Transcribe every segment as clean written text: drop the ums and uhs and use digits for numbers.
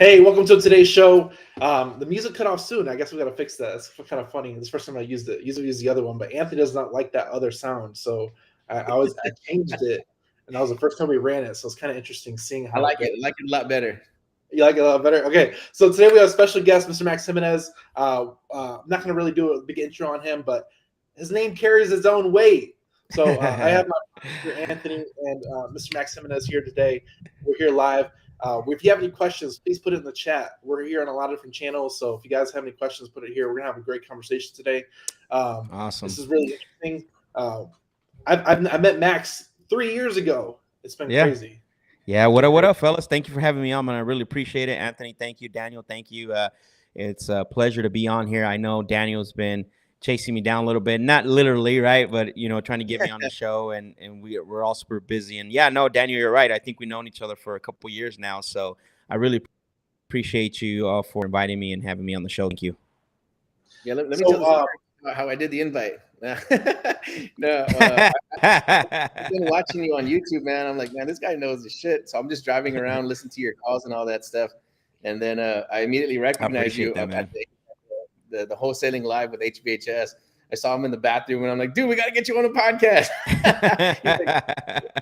Hey, welcome to today's show. The music cut off soon. I guess we got to fix that. It's kind of funny. This first time I used it. Usually use the other one, but Anthony does not like that other sound, so I changed it, and that was the first time we ran it. So it's kind of interesting seeing I how it like goes. it. I like it a lot better. You like it a lot better. Okay, so today we have a special guest, Mr. Max Jimenez. I'm not going to really do a big intro on him, but his name carries its own weight. So I have my Mr. Anthony and Mr. Max Jimenez here today. We're here live. If you have any questions, please put it in the chat. We're here on a lot of different channels, so if you guys have any questions, put it here. We're gonna have a great conversation today. Awesome. This is really interesting. I met Max 3 years ago. It's been Yeah. crazy. Yeah. What up, fellas? Thank you for having me on, man. I really appreciate it. Anthony, thank you. Daniel, thank you. It's a pleasure to be on here. I know Daniel's been chasing me down a little bit, not literally, right? But, trying to get me on the show, and we're all super busy. And yeah, no, Daniel, you're right. I think we've known each other for a couple years now. So I really appreciate you all for inviting me and having me on the show. Thank you. Yeah, let me So, tell the story about how I did the invite. No, I've been watching you on YouTube, man. I'm like, man, this guy knows the shit. So I'm just driving around, listening to your calls and all that stuff, and then I immediately I recognized you appreciate that, man. at the wholesaling live with HBHS. I saw him in the bathroom, and I'm like, dude, we got to get you on a podcast.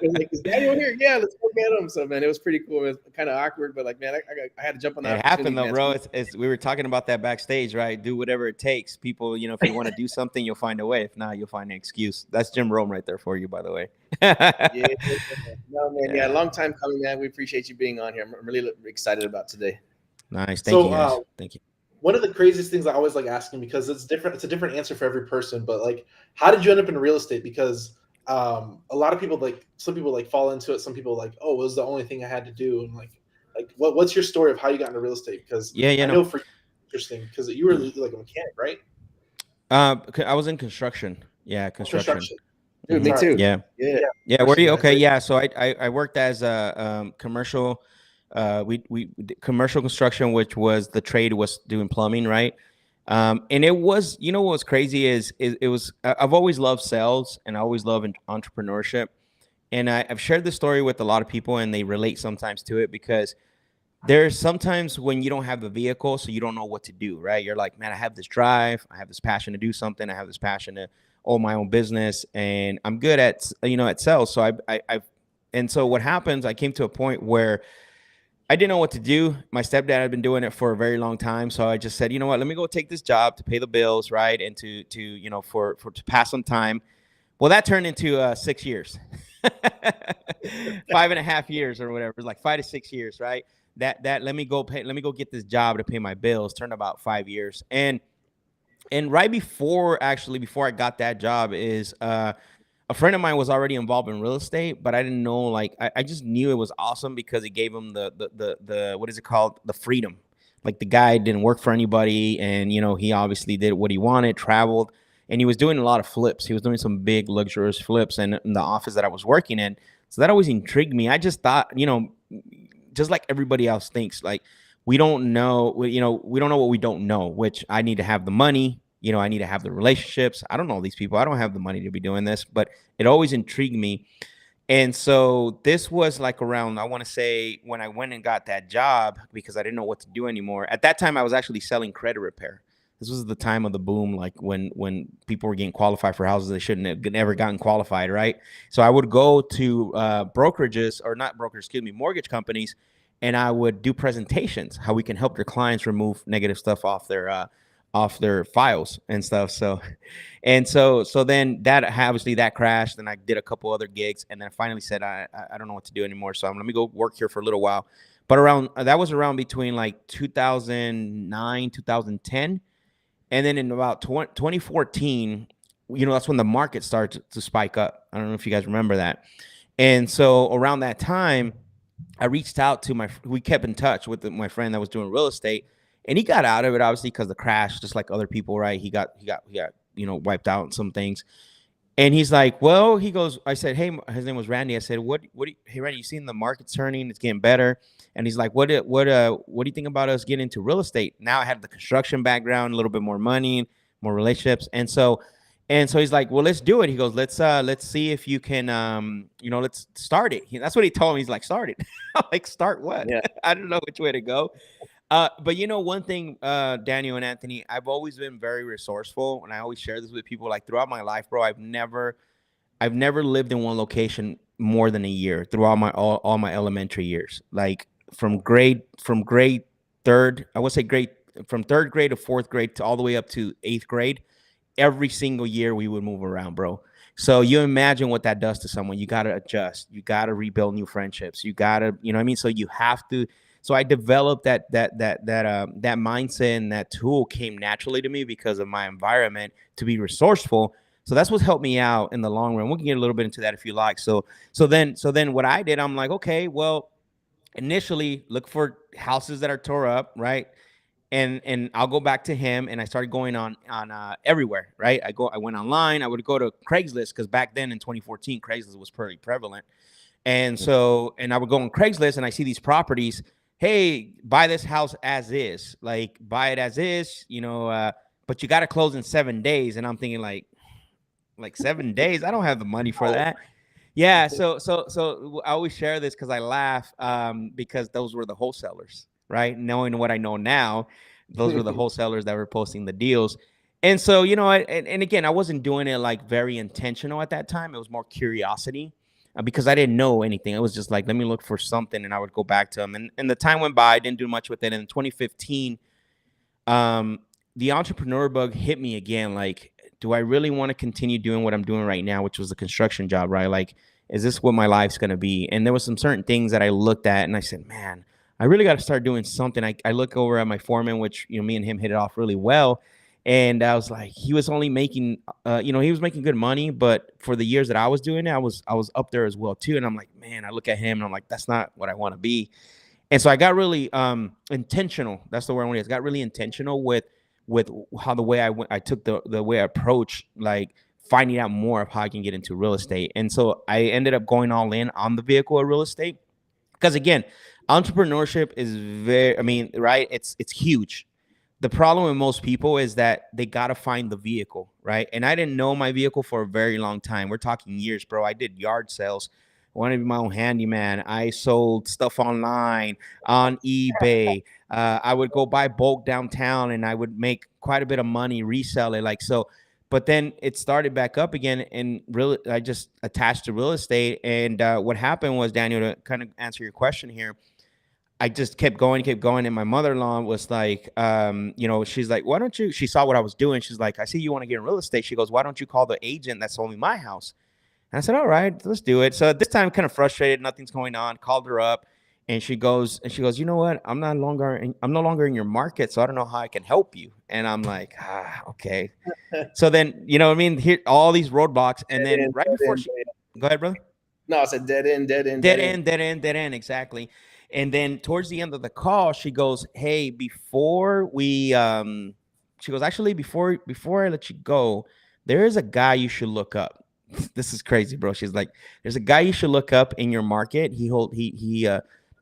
He's like, is Daniel here? Yeah, let's go get him. So, man, it was pretty cool. It was kind of awkward, but like, man, I had to jump on that. It happened though, bro. It's we were talking about that backstage, right? Do whatever it takes. People, if you want to do something, you'll find a way. If not, you'll find an excuse. That's Jim Rome right there for you, by the way. Yeah, no, man, yeah, long time coming, man. We appreciate you being on here. I'm really excited about today. Nice. Thank you, guys. So, Thank you. one of the craziest things I always like asking, because it's different. It's a different answer for every person. But like, how did you end up in real estate? Because a lot of people, like, some people like fall into it. Some people like, oh, it was the only thing I had to do. And like what's your story of how you got into real estate? Because Yeah, I know for you, it's interesting, because you were like a mechanic, right? I was in construction. Yeah, construction. Construction. Dude, me too. Yeah. Yeah. Yeah. Were you Construction, okay? that's it. Yeah. So I worked as a commercial. We did commercial construction, which was the trade was doing plumbing, right? And it was, what was crazy is it was. I've always loved sales, and I always love entrepreneurship. And I've shared this story with a lot of people, and they relate sometimes to it, because there's sometimes when you don't have the vehicle, so you don't know what to do, right? You're like, man, I have this drive, I have this passion to do something, I have this passion to own my own business, and I'm good at at sales. So and so what happens? I came to a point where I didn't know what to do. My stepdad had been doing it for a very long time, so I just said, you know what? Let me go take this job to pay the bills, right, and to for to pass some time. Well, that turned into 6 years, 5.5 years or whatever. It was like 5 to 6 years, right? That let me go get this job to pay my bills. Turned about 5 years, and right before I got that job is a friend of mine was already involved in real estate, but I didn't know, like, I just knew it was awesome because it gave him the what is it called? The freedom. Like, the guy didn't work for anybody, and he obviously did what he wanted, traveled, and he was doing a lot of flips. He was doing some big luxurious flips in the office that I was working in. So that always intrigued me. I just thought, just like everybody else thinks, like, we don't know, we don't know what we don't know, which I need to have the money. I need to have the relationships. I don't know these people. I don't have the money to be doing this, but it always intrigued me. And so this was like around, I want to say, when I went and got that job, because I didn't know what to do anymore. At that time, I was actually selling credit repair. This was the time of the boom, like when people were getting qualified for houses they shouldn't have never gotten qualified, right? So I would go to brokerages, or not brokers, excuse me, mortgage companies, and I would do presentations, how we can help their clients remove negative stuff off their files and stuff. So then that obviously that crashed, and I did a couple other gigs, and then I finally said I don't know what to do anymore, so let me go work here for a little while. But that was around between like 2009 2010, and then in about 2014, that's when the market started to spike up. I don't know if you guys remember that. And so around that time, I reached out to we kept in touch with my friend that was doing real estate. And he got out of it, obviously, because the crash, just like other people, right? He got wiped out in some things. And he's like, well, he goes, I said, hey, his name was Randy. I said, hey, Randy, you seen the market turning? It's getting better. And he's like, what do you think about us getting into real estate? Now I had the construction background, a little bit more money, more relationships. And And so he's like, well, let's do it. He goes, let's see if you can, let's start it. That's what he told me. He's like, start it. I'm like, start what? Yeah. I don't know which way to go. But one thing, Daniel and Anthony, I've always been very resourceful, and I always share this with people. Like throughout my life, bro, I've never lived in one location more than a year throughout all my elementary years. Like from grade third, I would say from third grade to fourth grade to all the way up to eighth grade. Every single year we would move around, bro. So you imagine what that does to someone. You got to adjust. You got to rebuild new friendships. You got to, you know what I mean? So you have to. So I developed that mindset, and that tool came naturally to me because of my environment to be resourceful. So that's what helped me out in the long run. We can get a little bit into that if you like. So then what I did, I'm like, okay, well, initially look for houses that are tore up, right? And I'll go back to him, and I started going on everywhere, right? I went online. I would go to Craigslist because back then in 2014, Craigslist was pretty prevalent. And so, and I would go on Craigslist, and I see these properties. Hey, buy this house as is, like buy it as is, but you got to close in 7 days. And I'm thinking like 7 days. I don't have the money for that. Yeah. So I always share this because I laugh because those were the wholesalers. Right. Knowing what I know now, those were the wholesalers that were posting the deals. And so, and again, I wasn't doing it like very intentional at that time. It was more curiosity because I didn't know anything. It was just like, let me look for something, and I would go back to them. And the time went by. I didn't do much with it. And in 2015, the entrepreneur bug hit me again. Like, do I really want to continue doing what I'm doing right now, which was a construction job, right? Like, is this what my life's going to be? And there was some certain things that I looked at, and I said, man, I really got to start doing something. I look over at my foreman, which, me and him hit it off really well. And I was like, he was only making, he was making good money, but for the years that I was doing it, I was up there as well too. And I'm like, man, I look at him and I'm like, that's not what I want to be. And so I got really intentional. That's the word I want to use. Got really intentional with how the way I took the way I approached, like finding out more of how I can get into real estate. And so I ended up going all in on the vehicle of real estate. Because again, entrepreneurship is right? It's huge. The problem with most people is that they got to find the vehicle, right? And I didn't know my vehicle for a very long time. We're talking years, bro. I did yard sales. I wanted to be my own handyman. I sold stuff online, on eBay. I would go buy bulk downtown, and I would make quite a bit of money, resell it. Like so. But then it started back up again, and I just attached to real estate. And what happened was, Daniel, to kind of answer your question here, I just kept going. And my mother-in-law was like, she's like, why don't you, she saw what I was doing. She's like, I see you want to get in real estate. She goes, why don't you call the agent that sold me my house? And I said, all right, let's do it. So at this time, kind of frustrated, nothing's going on, called her up, and she goes, you know what? I'm no longer in your market, so I don't know how I can help you. And I'm like, okay. So then, here, all these roadblocks. And then right before go ahead, brother. No, I said dead end. Exactly. And then towards the end of the call, she goes, hey, before I let you go, there is a guy you should look up. This is crazy, bro. She's like, there's a guy you should look up in your market. He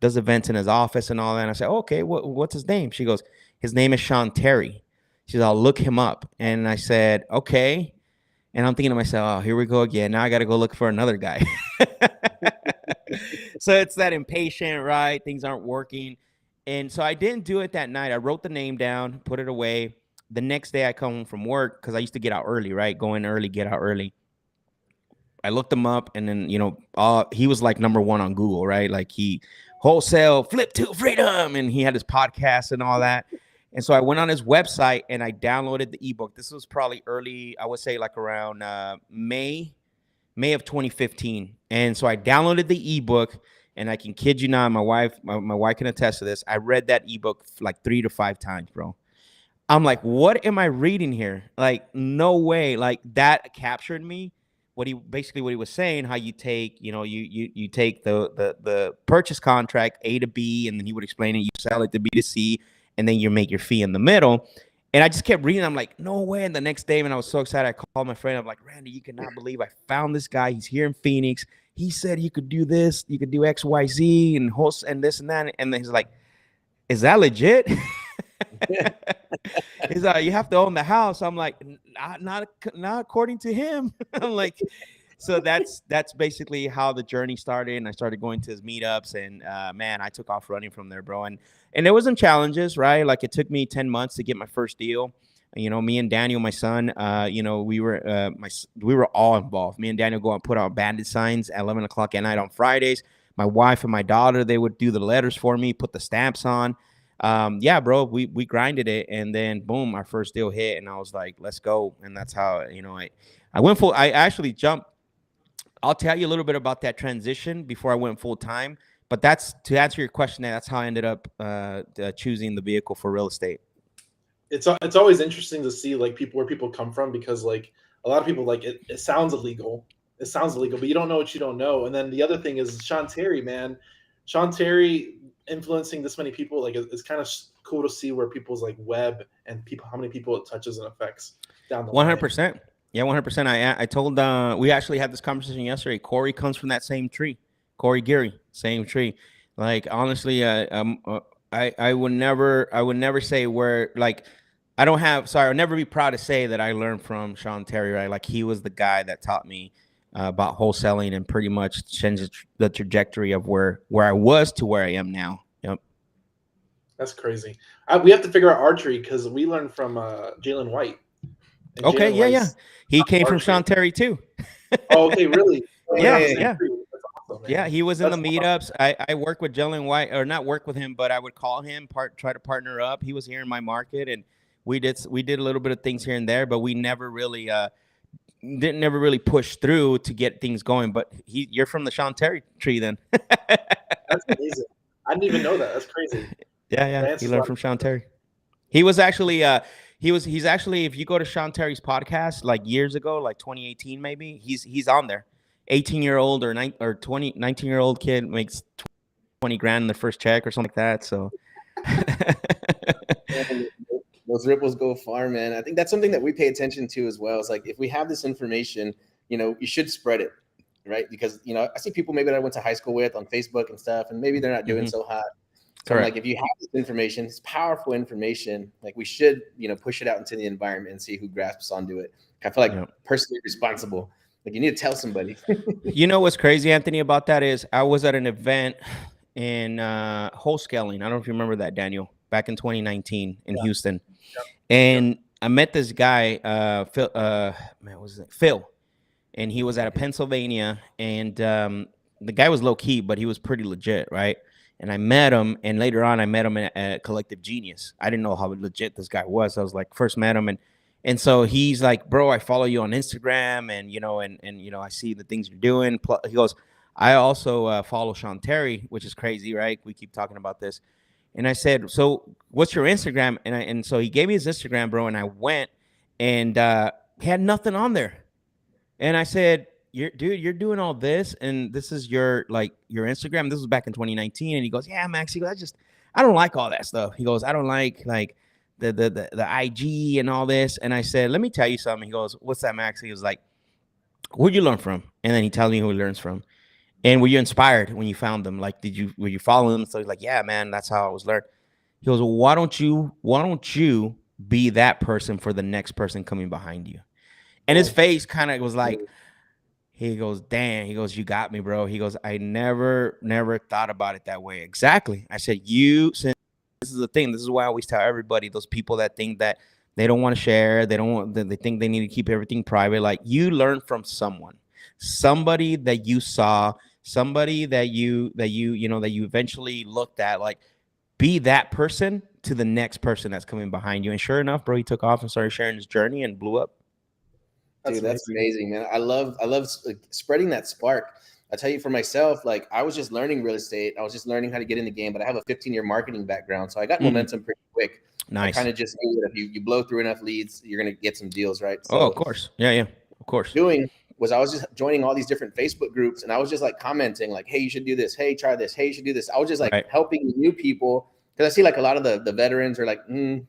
does events in his office and all that. And I said, okay, what's his name? She goes, his name is Sean Terry. She said, I'll look him up. And I said, okay. And I'm thinking to myself, oh, here we go again. Now I got to go look for another guy. So it's that impatient, right? Things aren't working. And so I didn't do it that night. I wrote the name down, put it away. The next day I come home from work because I used to get out early, right? Go in early, get out early. I looked him up, and then, he was like number one on Google, right? Like he wholesale, flip to freedom. And he had his podcast and all that. And so I went on his website and I downloaded the ebook. This was probably early, I would say like around May of 2015. And so I downloaded the ebook, and I can kid you not, my wife can attest to this. I read that ebook like 3 to 5 times, bro. I'm like, what am I reading here? Like, no way. Like that captured me. What he was saying, how you take, you take the purchase contract A to B, and then he would explain it. You sell it to B to C, and then you make your fee in the middle. And I just kept reading. I'm like, no way. And the next day, when I was so excited, I called my friend. I'm like, Randy, you cannot believe I found this guy. He's here in Phoenix. He said you could do this, you could do X, Y, Z, and host and this and that. And then he's like, is that legit? He's like, you have to own the house. I'm like, not according to him. I'm like, so that's basically how the journey started. And I started going to his meetups, and man, I took off running from there, bro. And there was some challenges, right? Like it took me 10 months to get my first deal. You know, me and Daniel, my son, you know, we were all involved. Me and Daniel go and put out bandit signs at 11 o'clock at night on Fridays. My wife and my daughter, they would do the letters for me, put the stamps on. Yeah, bro, we grinded it, and then boom, our first deal hit, and I was like, let's go. And that's how, you know, I went full. I actually jumped. I'll tell you a little bit about that transition before I went full time. But that's to answer your question. That's how I ended up choosing the vehicle for real estate. It's always interesting to see like where people come from, because like a lot of people like it sounds illegal. It sounds illegal, but you don't know what you don't know. And then the other thing is Sean Terry, man. Sean Terry influencing this many people, like it's kind of cool to see where people's like web and how many people it touches and affects down the 100%. Yeah, 100%. I told we actually had this conversation yesterday. Corey comes from that same tree. Corey Geary, same tree. Like honestly, I would never say where like I don't have. Sorry, I'll never be proud to say that I learned from Sean Terry. Right, like he was the guy that taught me about wholesaling and pretty much changed the trajectory of where I was to where I am now. Yep. That's crazy. We have to figure out archery because we learned from Jalen White. And Okay, Jalen yeah. He came from archery. Sean Terry too. Oh, okay, really? Yeah. That's awesome, man. Yeah, he was in That's the meetups. I work with Jalen White, or not work with him, but I would call him, try to partner up. He was here in my market, and we did a little bit of things here and there, but we never really never push through to get things going. But you're from the Sean Terry tree then. That's amazing. I didn't even know that. That's crazy. Yeah. He learned from Sean Terry. He was actually he's actually, if you go to Sean Terry's podcast like years ago, like 2018 maybe, he's on there. 18-year-old or 19-year-old kid makes 20 grand in the first check or something like that. So those ripples go far, man. I think that's something that we pay attention to as well. It's like, if we have this information, you know, you should spread it, right? Because, you know, I see people maybe that I went to high school with on Facebook and stuff, and maybe they're not doing so hot. So like, if you have this information, it's powerful information, like we should, you know, push it out into the environment and see who grasps onto it. I feel like personally responsible. Like you need to tell somebody. You know what's crazy, Anthony, about that is I was at an event in wholesaling. I don't know if you remember that, Daniel, back in 2019 in Houston. And I met this guy, Phil, what was it? Phil. And he was out of Pennsylvania. And the guy was low key, but he was pretty legit, right? And I met him. And later on, I met him at Collective Genius. I didn't know how legit this guy was. I was like, first met him. And so he's like, bro, I follow you on Instagram, and, you know, and you know, I see the things you're doing. He goes, I also follow Sean Terry, which is crazy, right? We keep talking about this. And I said, so what's your Instagram? And so he gave me his Instagram, bro. And I went, and he had nothing on there. And I said, you're doing all this, and this is your Instagram. This was back in 2019. And he goes, yeah, Max. He goes, I don't like all that stuff. He goes, I don't like the IG and all this. And I said, let me tell you something. He goes, what's that, Max? He was like, where'd you learn from? And then he tells me who he learns from. And were you inspired when you found them? Like, were you following them? So he's like, yeah, man, that's how I was learned. He goes, well, why don't you be that person for the next person coming behind you? And his face kind of was like, he goes, damn. He goes, you got me, bro. He goes, I never thought about it that way. Exactly. I said, since this is the thing. This is why I always tell everybody, those people that think that they don't want to share, they think they need to keep everything private. Like, you learn from somebody that you saw, somebody that you eventually looked at. Like, be that person to the next person that's coming behind you. And sure enough, bro, he took off and started sharing his journey and blew up. Dude, that's amazing, man. I love like, spreading that spark. I tell you, for myself, like, I was just learning real estate. I was just learning how to get in the game, but I have a 15-year marketing background. So I got momentum pretty quick. Nice. I kind of just knew that if you blow through enough leads, you're going to get some deals, right? So of course. Yeah, of course. I was just joining all these different Facebook groups, and I was just like commenting like, hey, you should do this. Hey, try this. Hey, you should do this. I was just like helping new people, because I see like a lot of the veterans, or like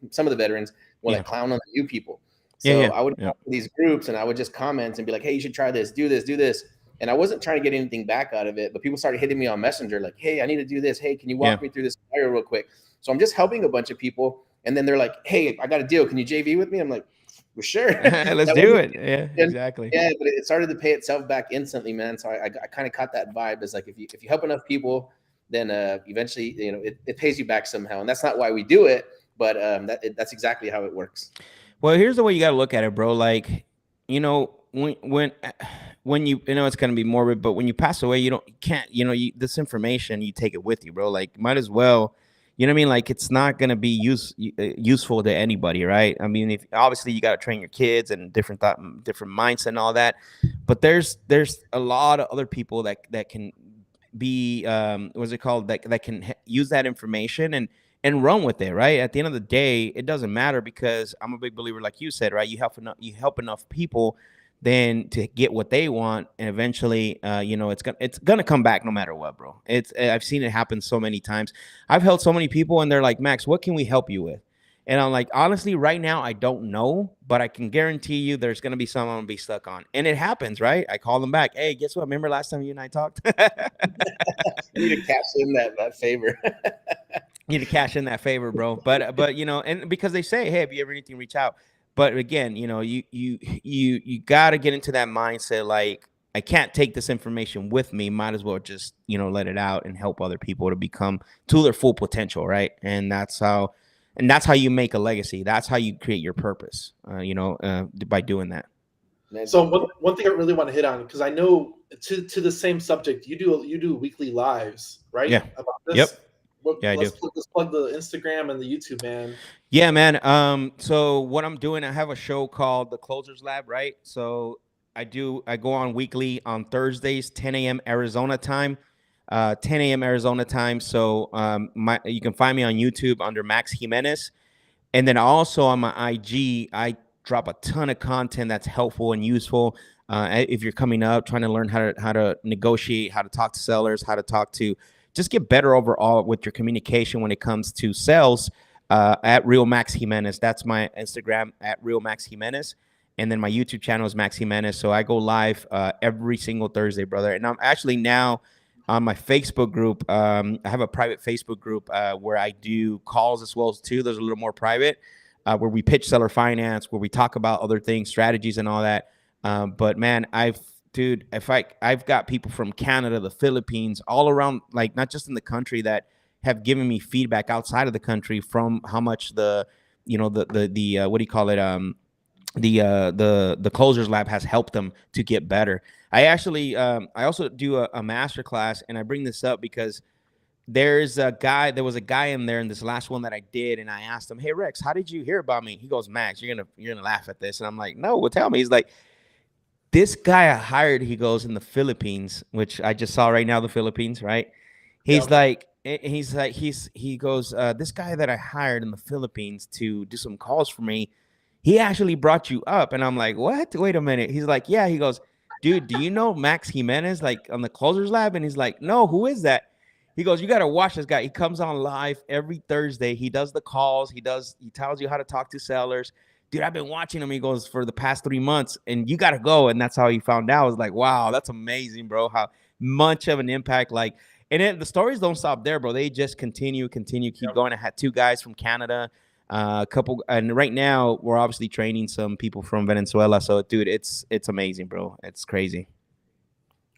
some of the veterans will like clown on the new people. So I would go to these groups, and I would just comment and be like, hey, you should try this, do this. And I wasn't trying to get anything back out of it, but people started hitting me on Messenger like, hey, I need to do this. Hey, can you walk me through this scenario real quick? So I'm just helping a bunch of people. And then they're like, hey, I got a deal. Can you JV with me? I'm like, For sure. Let's do it. Yeah, exactly. Yeah, but it started to pay itself back instantly, man. So I kind of caught that vibe. It's like if you help enough people, then eventually it pays you back somehow. And that's not why we do it, but that's exactly how it works. Well, here's the way you got to look at it, bro. Like, when you it's gonna be morbid, but when you pass away, you can't this information, you take it with you, bro. Like, might as well. You know what I mean? Like, it's not gonna be useful to anybody, right? I mean, if obviously you got to train your kids and different mindset and all that, but there's a lot of other people that can be what's it called, that can use that information and run with it, right? At the end of the day, it doesn't matter, because I'm a big believer, like you said, right? You help enough people then to get what they want, and eventually it's gonna come back no matter what, bro. I've seen it happen so many times. I've helped so many people and they're like, Max, what can we help you with? And I'm like, honestly, right now I don't know, but I can guarantee you there's gonna be something I'm gonna be stuck on. And it happens, right? I call them back. Hey, guess what? Remember last time you and I talked? You need to cash in that favor. You need to cash in that favor, bro. But and because they say, hey, if you ever anything, reach out. But again, you got to get into that mindset. Like, I can't take this information with me. Might as well just, let it out and help other people to become to their full potential. Right. And that's how you make a legacy. That's how you create your purpose, by doing that. So one thing I really want to hit on, because I know to the same subject, you do weekly lives, right? Yeah. About this. Yep. I do. Let's plug the Instagram and the YouTube, man. Yeah, man. So what I'm doing, I have a show called The Closers Lab, right? So I go on weekly on Thursdays, 10 a.m. Arizona time. 10 a.m. Arizona time. So you can find me on YouTube under Max Jimenez. And then also on my IG, I drop a ton of content that's helpful and useful. If you're coming up, trying to learn how to negotiate, how to talk to sellers, how to talk to just get better overall with your communication when it comes to sales, at Real Max Jimenez. That's my Instagram, at Real Max Jimenez. And then my YouTube channel is Max Jimenez. So I go live every single Thursday, brother. And I'm actually now on my Facebook group. I have a private Facebook group where I do calls as well too. There's a little more private, where we pitch seller finance, where we talk about other things, strategies and all that. But man, I've got people from Canada, the Philippines, all around, like not just in the country, that have given me feedback outside of the country from how much the what do you call it? The Closers Lab has helped them to get better. I actually, I also do a master class, and I bring this up because there was a guy in there in this last one that I did, and I asked him, hey Rex, how did you hear about me? He goes, Max, you're gonna laugh at this. And I'm like, no, well, tell me. He's like, this guy I hired, he goes, in the Philippines, which I just saw right now, the Philippines, right? He goes, this guy that I hired in the Philippines to do some calls for me, he actually brought you up. And I'm like, what? Wait a minute. He's like, yeah. He goes, dude, do you know Max Jimenez, like on the Closers Lab? And he's like, no, who is that? He goes, you got to watch this guy. He comes on live every Thursday. He does the calls. He tells you how to talk to sellers. Dude, I've been watching him, he goes, for the past 3 months, and you got to go. And that's how he found out. I was like, wow, that's amazing, bro. How much of an impact, like, and then the stories don't stop there, bro. They just continue, keep going. I had 2 guys from Canada, a couple, and right now we're obviously training some people from Venezuela. So, dude, it's amazing, bro. It's crazy.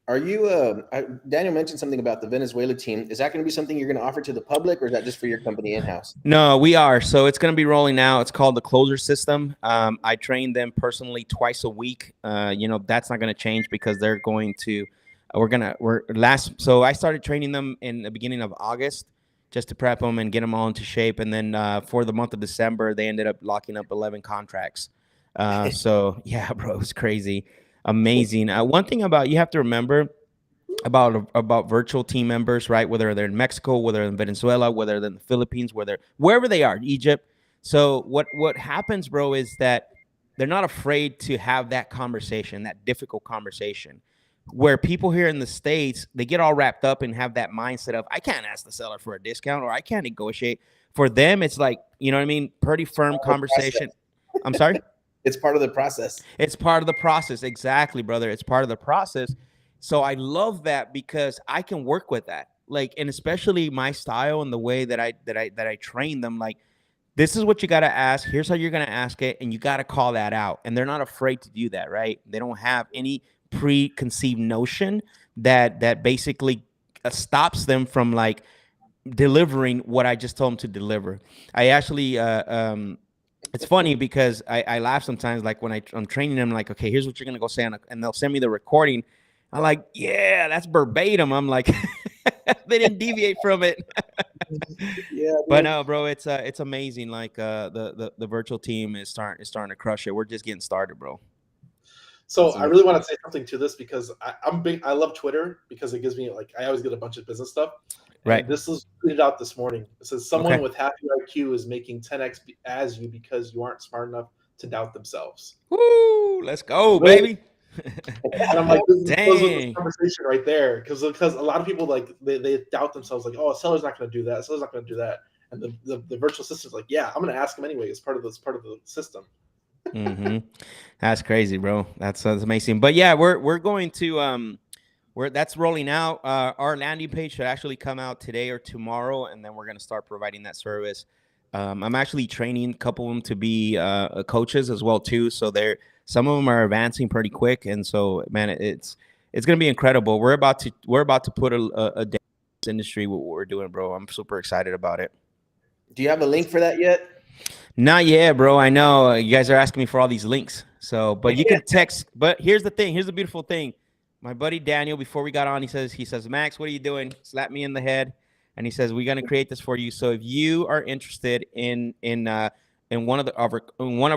Are you, Daniel mentioned something about the Venezuela team. Is that going to be something you're going to offer to the public, or is that just for your company in-house? No, we are. So it's going to be rolling out. It's called the Closer System. I train them personally twice a week. That's not going to change because they're going to, so I started training them in the beginning of August just to prep them and get them all into shape. And then for the month of December, they ended up locking up 11 contracts. So yeah, bro, it was crazy. Amazing. One thing you have to remember about virtual team members, right? Whether they're in Mexico, whether they're in Venezuela, whether they're in the Philippines, wherever they are, Egypt. So what happens, bro, is that they're not afraid to have that conversation, that difficult conversation, where people here in the States, they get all wrapped up and have that mindset of, I can't ask the seller for a discount or I can't negotiate. For them, it's like, you know what I mean? Pretty firm conversation. I'm sorry? It's part of the process. It's part of the process. Exactly, brother. It's part of the process. So I love that because I can work with that. Like, and especially my style and the way that I train them, like, This is what you got to ask. Here's how you're going to ask it. And you got to call that out. And they're not afraid to do that, right? They don't have any preconceived notion that basically stops them from like delivering what I just told them to deliver. I actually, it's funny because I laugh sometimes, like when I'm training them, like, okay, here's what you're going to go say. And they'll send me the recording. I'm like, yeah, that's verbatim. I'm like, they didn't deviate from it. Yeah, But dude. no, bro, it's amazing. Like the virtual team is starting to crush it. We're just getting started, bro. So That's I amazing. really want to say something to this because I'm big. I love Twitter because it gives me like I always get a bunch of business stuff. Right. And this was tweeted out this morning. It says someone Okay. with half your IQ is making 10x as you because you aren't smart enough to doubt themselves. Woo! Let's go, Really? baby. And I'm like, this goes with this Dang. conversation right there because a lot of people like they doubt themselves like, oh, a seller's not going to do that. A seller's not going to do that. And the virtual assistant's like, yeah, I'm going to ask him anyway. It's part of the system. That's crazy, bro. That's amazing. But yeah, we're going to that's rolling out. Our landing page should actually come out today or tomorrow, and then we're gonna start providing that service. I'm actually training a couple of them to be coaches as well too. So some of them are advancing pretty quick, and so man, it's gonna be incredible. We're about to put a day in this industry what we're doing, bro. I'm super excited about it. Do you have a link for that yet? Not yet, bro. I know you guys are asking me for all these links. So, but you can text. But here's the thing. Here's the beautiful thing. My buddy Daniel, before we got on, he says, Max, what are you doing? Slap me in the head, and he says, we're gonna create this for you. So if you are interested in one of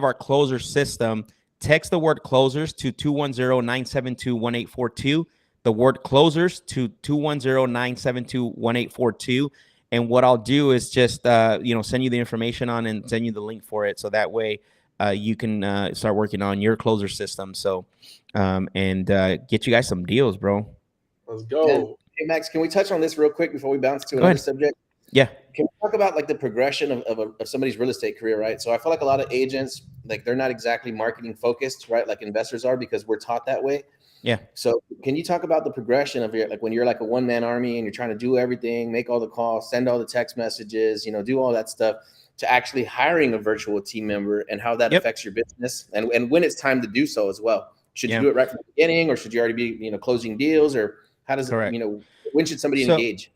our closer system, text the word closers to 210-972-1842. The word closers to 210-972-1842. And what I'll do is just, send you the information on and send you the link for it. So that way you can start working on your closer system. So, and get you guys some deals, bro. Let's go. And, hey, Max, can we touch on this real quick before we bounce to Go another ahead. subject? Yeah. Can we talk about like the progression of somebody's real estate career, right? So I feel like a lot of agents, like they're not exactly marketing focused, right? Like investors are because we're taught that way. Yeah. So can you talk about the progression of your, like when you're like a one-man army and you're trying to do everything, make all the calls, send all the text messages, do all that stuff, to actually hiring a virtual team member and how that affects your business and when it's time to do so as well. Should you do it right from the beginning, or should you already be, closing deals, or how does Correct. it, when should somebody engage?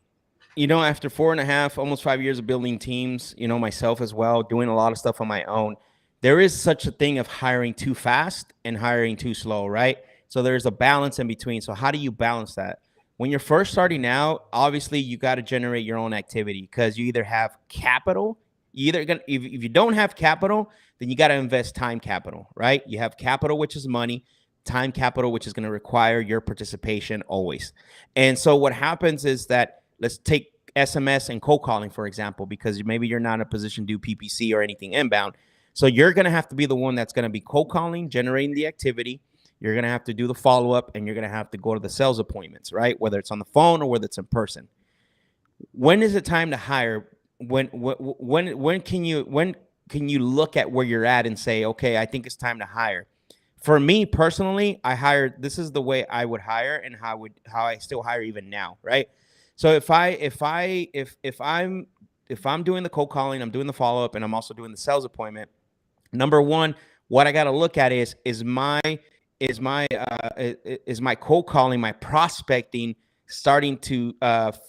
After 4.5, almost 5 years of building teams, myself as well, doing a lot of stuff on my own, there is such a thing of hiring too fast and hiring too slow, right? So there's a balance in between. So how do you balance that? When you're first starting out, obviously you got to generate your own activity because you either have capital, if you don't have capital, then you got to invest time capital, right? You have capital, which is money, time capital, which is going to require your participation always. And so what happens is that, let's take SMS and cold calling, for example, because maybe you're not in a position to do PPC or anything inbound. So you're going to have to be the one that's going to be cold calling, generating the activity. You're going to have to do the follow-up, and you're going to have to go to the sales appointments, right? Whether it's on the phone or whether it's in person. When is it time to hire? When can you look at where you're at and say, okay, I think it's time to hire? For me personally, this is the way I would hire and how I still hire even now, right? So if I'm doing the cold calling, I'm doing the follow-up, and I'm also doing the sales appointment, number one, what I got to look at is my cold calling, my prospecting starting to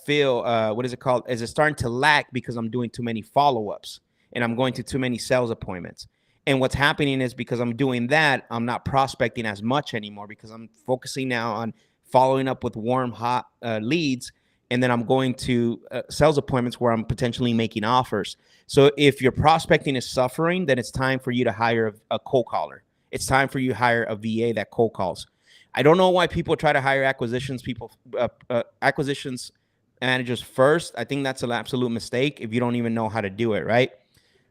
feel, what is it called? Is it starting to lack because I'm doing too many follow-ups and I'm going to too many sales appointments? And what's happening is because I'm doing that, I'm not prospecting as much anymore because I'm focusing now on following up with warm, hot leads. And then I'm going to sales appointments where I'm potentially making offers. So if your prospecting is suffering, then it's time for you to hire a cold caller. It's time for you to hire a VA that cold calls. I don't know why people try to hire acquisitions managers first. I think that's an absolute mistake if you don't even know how to do it, right?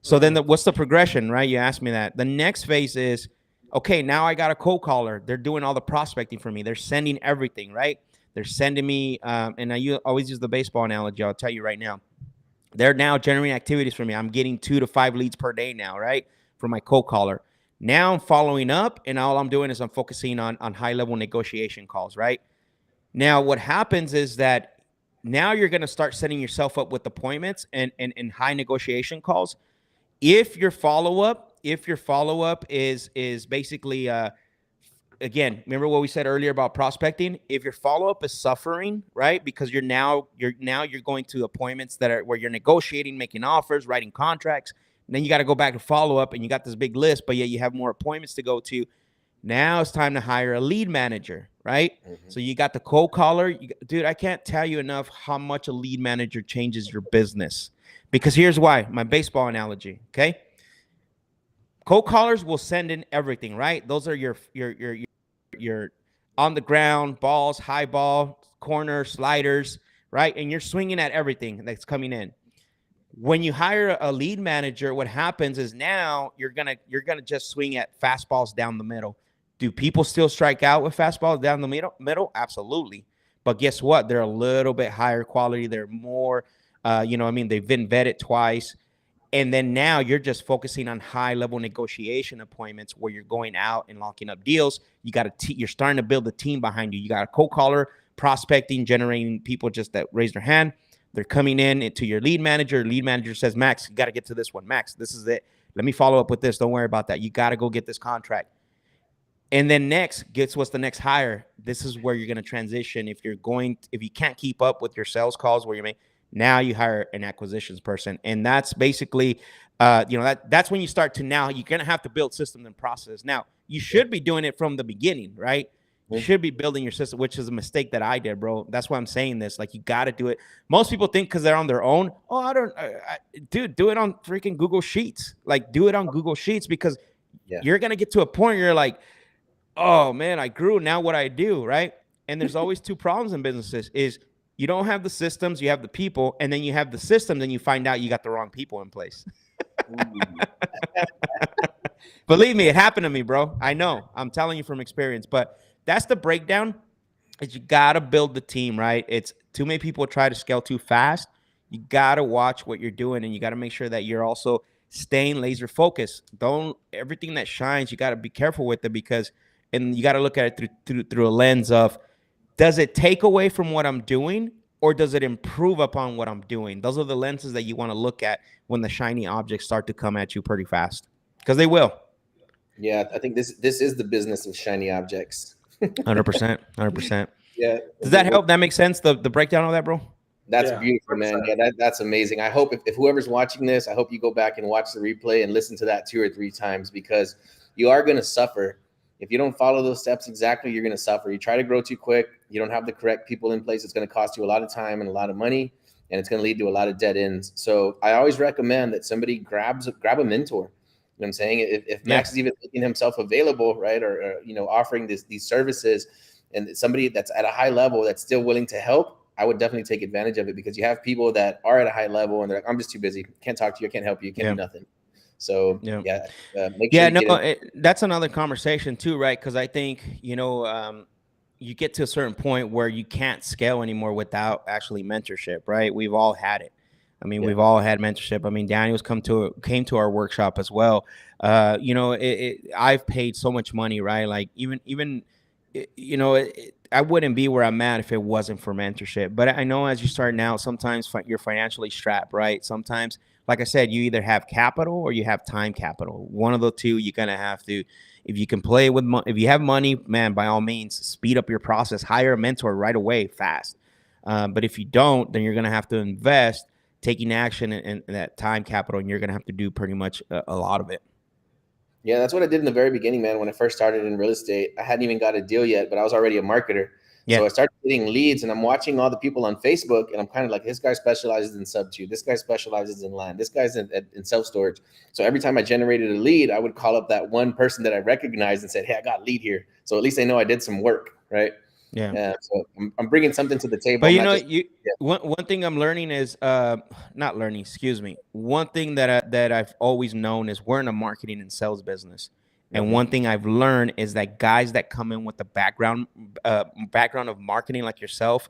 So then what's the progression, right? You asked me that. The next phase is, okay, now I got a cold caller. They're doing all the prospecting for me. They're sending everything, right? They're sending me, and I always use the baseball analogy. I'll tell you right now. They're now generating activities for me. I'm getting 2 to 5 leads per day now, right? For my cold caller. Now I'm following up, and all I'm doing is I'm focusing on high-level negotiation calls, right? Now what happens is that now you're going to start setting yourself up with appointments and high negotiation calls. if your follow-up is basically again, remember what we said earlier about prospecting? If your follow-up is suffering, right? Because you're going to appointments that are where you're negotiating, making offers, writing contracts, and then you got to go back to follow-up and you got this big list, but yet you have more appointments to go to. Now it's time to hire a lead manager, right? Mm-hmm. So you got the cold caller. Dude, I can't tell you enough how much a lead manager changes your business. Because here's why, my baseball analogy, okay? Cold callers will send in everything, right? Those are your on the ground balls, high ball, corner, sliders, right? And you're swinging at everything that's coming in. When you hire a lead manager, what happens is now you're gonna just swing at fastballs down the middle. Do people still strike out with fastballs down the middle? Absolutely. But guess what? They're a little bit higher quality. They're more, they've been vetted twice. And then now you're just focusing on high-level negotiation appointments where you're going out and locking up deals. You're starting to build a team behind you. You got a cold caller, prospecting, generating people just that raise their hand. They're coming into your lead manager. Lead manager says, Max, you got to get to this one. Max, this is it. Let me follow up with this. Don't worry about that. You got to go get this contract. And then next, guess what's the next hire? This is where you're going to transition. If you can't keep up with your sales calls where you make, now you hire an acquisitions person. And that's basically, that's when you start to now, you're going to have to build systems and processes. Now, you should be doing it from the beginning, right? You should be building your system, which is a mistake that I did, bro. That's why I'm saying this. Like, you got to do it. Most people think because they're on their own, dude, do it on freaking Google Sheets. Like, do it on Google Sheets because you're going to get to a point where you're like, oh, man, I grew. Now what I do, right? And there's always two problems in businesses is you don't have the systems, you have the people, and then you have the systems, and you find out you got the wrong people in place. Believe me, it happened to me, bro. I know. I'm telling you from experience, but that's the breakdown. Is you got to build the team, right? It's too many people try to scale too fast. You got to watch what you're doing, and you got to make sure that you're also staying laser focused. Everything that shines, you got to be careful with it and you got to look at it through a lens of, does it take away from what I'm doing or does it improve upon what I'm doing? Those are the lenses that you want to look at when the shiny objects start to come at you pretty fast, because they will. Yeah, I think this is the business of shiny objects. 100%. Yeah. Does that help? That makes sense? The breakdown of that, bro? That's beautiful, man. Yeah, that's amazing. I hope if whoever's watching this, I hope you go back and watch the replay and listen to that 2 or 3 times, because you are going to suffer. If you don't follow those steps exactly, you're going to suffer. You try to grow too quick. You don't have the correct people in place. It's going to cost you a lot of time and a lot of money, and it's going to lead to a lot of dead ends. So I always recommend that somebody grab a mentor. You know what I'm saying? If Max is even making himself available, right, or offering these services, and somebody that's at a high level that's still willing to help, I would definitely take advantage of it, because you have people that are at a high level and they're like, I'm just too busy. Can't talk to you. I can't help you. Can't do nothing. So that's another conversation too, right? Because I think you get to a certain point where you can't scale anymore without actually mentorship, right? We've all had it. I mean, we've all had mentorship. I mean, Daniel's came to our workshop as well. I've paid so much money, right? Like even I wouldn't be where I'm at if it wasn't for mentorship. But I know as you start now, sometimes you're financially strapped, right? Sometimes, like I said, you either have capital or you have time capital. One of the two, you're going to have to, if you can play with if you have money, man, by all means, speed up your process, hire a mentor right away, fast. But if you don't, then you're going to have to invest, taking action in that time capital, and you're going to have to do pretty much a lot of it. Yeah, that's what I did in the very beginning, man. When I first started in real estate, I hadn't even got a deal yet, but I was already a marketer. Yeah. So I started getting leads, and I'm watching all the people on Facebook, and I'm kind of like, this guy specializes in sub-2. This guy specializes in land. This guy's in self-storage. So every time I generated a lead, I would call up that one person that I recognized and said, hey, I got a lead here. So at least they know I did some work, right? Yeah. So I'm bringing something to the table. But one thing I'm learning is one thing that I've always known is we're in a marketing and sales business. And one thing I've learned is that guys that come in with the background of marketing, like yourself,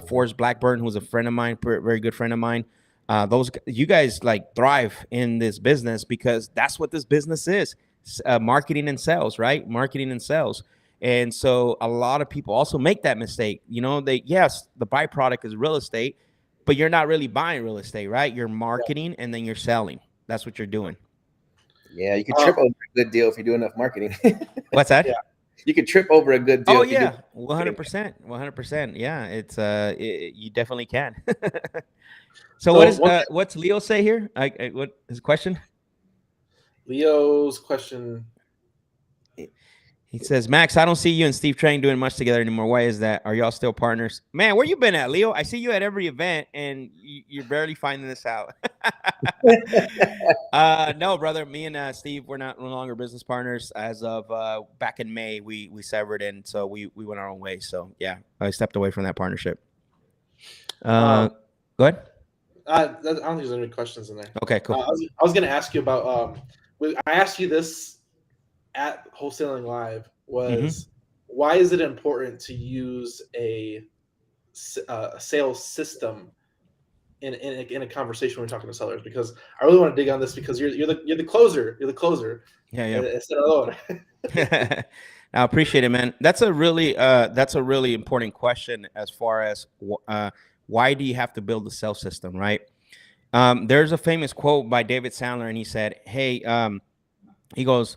Forrest Blackburn, who's a friend of mine, very good friend of mine, you guys like thrive in this business because that's what this business is, marketing and sales, right? Marketing and sales. And so a lot of people also make that mistake. The byproduct is real estate, but you're not really buying real estate, right? You're marketing and then you're selling. That's what you're doing. Yeah, you could trip over a good deal if you do enough marketing. What's that? Yeah. You could trip over a good deal. Oh if you do yeah, 100%. Yeah, it's you definitely can. So what's Leo say here? What his question? Leo's question. He says, Max, I don't see you and Steve Trang doing much together anymore. Why is that? Are y'all still partners? Man, where you been at, Leo? I see you at every event, and you're barely finding this out. No, brother. Me and Steve, we're no longer business partners. As of back in May, we severed, and so we went our own way. So yeah, I stepped away from that partnership. Go ahead. I don't think there's any questions in there. Okay, cool. I was going to ask you about. I asked you this at Wholesaling Live. Was why is it important to use a sales system in a conversation when we're talking to sellers? Because I really want to dig on this because you're the closer. You're the closer. Yeah. Instead of alone. I appreciate it, man. That's a really important question as far as why do you have to build a sales system, right? There's a famous quote by David Sandler, and he said, "Hey, he goes,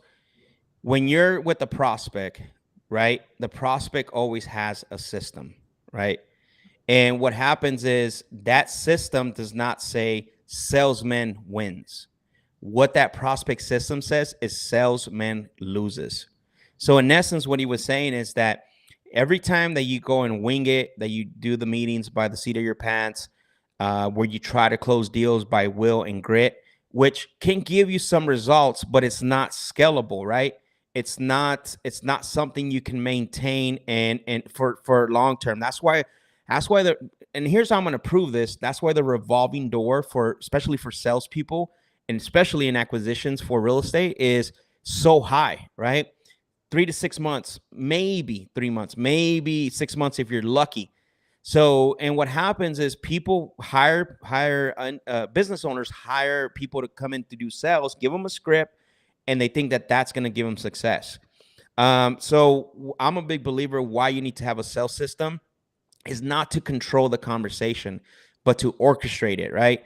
when you're with a prospect, right? The prospect always has a system, right? And what happens is that system does not say salesman wins. What that prospect system says is salesman loses. So in essence, what he was saying is that every time that you go and wing it, that you do the meetings by the seat of your pants, where you try to close deals by will and grit, which can give you some results, but it's not scalable, right? It's not something you can maintain and for long term. That's why and here's how I'm going to prove this. That's why the revolving door especially for salespeople and especially in acquisitions for real estate is so high, right? 3 to 6 months, maybe 3 months, maybe 6 months if you're lucky. So, and what happens is people hire business owners hire people to come in to do sales, give them a script, and they think that that's going to give them success. So I'm a big believer why you need to have a sales system is not to control the conversation, but to orchestrate it, right?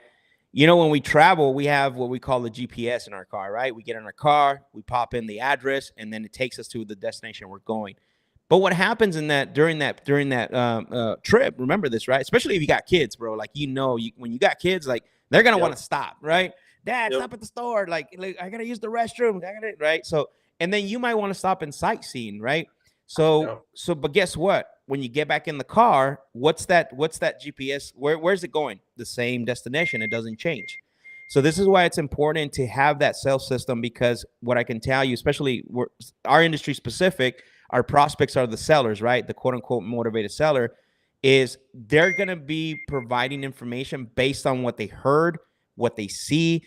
You know, when we travel, we have what we call the GPS in our car, right? We get in our car, we pop in the address, and then it takes us to the destination we're going. But what happens during that trip? Remember this, right? Especially if you got kids, bro. Like when you got kids, like they're gonna want to stop, right? Dad, stop at the store. Like I gotta use the restroom. Right? So, and then you might want to stop and sightseeing, right? So, but guess what? When you get back in the car, what's that GPS? Where's it going? The same destination. It doesn't change. So this is why it's important to have that sales system, because what I can tell you, especially our industry specific, our prospects are the sellers, right? The quote unquote motivated seller is they're going to be providing information based on what they heard, what they see.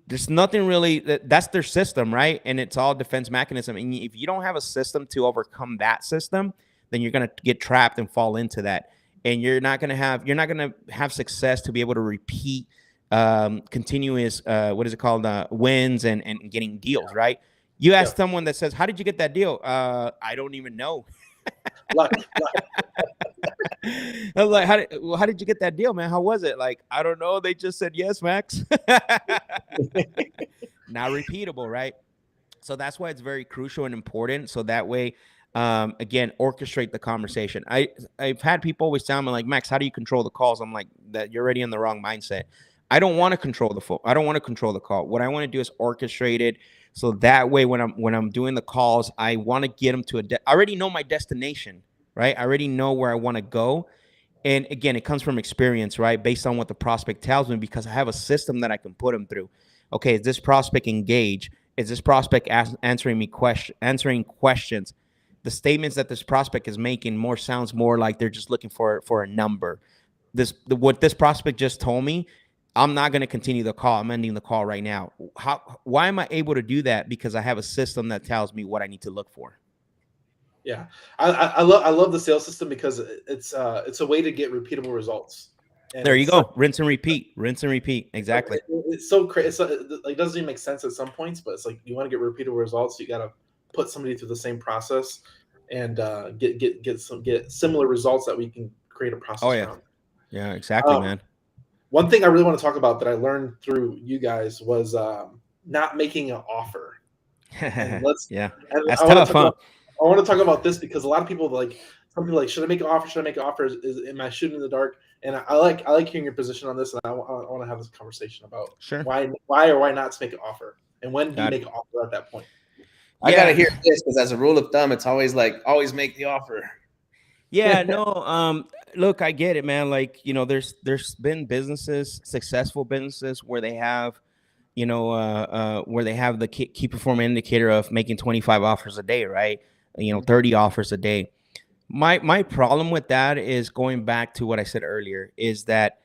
There's nothing really that's their system, right? And it's all defense mechanism. And if you don't have a system to overcome that system, then you're going to get trapped and fall into that. And you're not going to have success to be able to repeat continuous, wins and getting deals, right? You ask someone that says, how did you get that deal? I don't even know. Luck. I was like, how did you get that deal, man? How was it? Like, I don't know. They just said, yes, Max. Not repeatable, right? So that's why it's very crucial and important. So that way, again, orchestrate the conversation. I've had people always tell me like, Max, how do you control the calls? I'm like, that you're already in the wrong mindset. I don't want to control the phone. I don't want to control the call. What I want to do is orchestrate it. So that way, when I'm doing the calls, I want to get them to I already know my destination, right? I already know where I want to go. And again, it comes from experience, right? Based on what the prospect tells me, because I have a system that I can put them through. Okay, is this prospect engaged? Is this prospect answering questions? The statements that this prospect is making sounds more like they're just looking for a number. What this prospect just told me, I'm not going to continue the call. I'm ending the call right now. Why am I able to do that? Because I have a system that tells me what I need to look for. Yeah, I love the sales system because it's a way to get repeatable results. And there you go. Rinse and repeat. Exactly. It's so crazy. It doesn't even make sense at some points, but it's like you want to get repeatable results. So you got to put somebody through the same process and get similar results that we can create a process around. Yeah, exactly, man. One thing I really want to talk about that I learned through you guys was not making an offer. And let's Yeah, and that's tough, huh? I want to talk about this because a lot of people like some people like should I make an offer? Should I make an offer? Am I shooting in the dark? And I like hearing your position on this, and I want to have this conversation about Sure. why or why not to make an offer, and when do you Got it. make an offer at that point? I gotta Yeah. hear this because as a rule of thumb, it's always like always make the offer. Yeah, no, look, I get it, man. Like, there's been businesses, successful businesses where they have, where they have the key performance indicator of making 25 offers a day, right? 30 offers a day. My problem with that is going back to what I said earlier, is that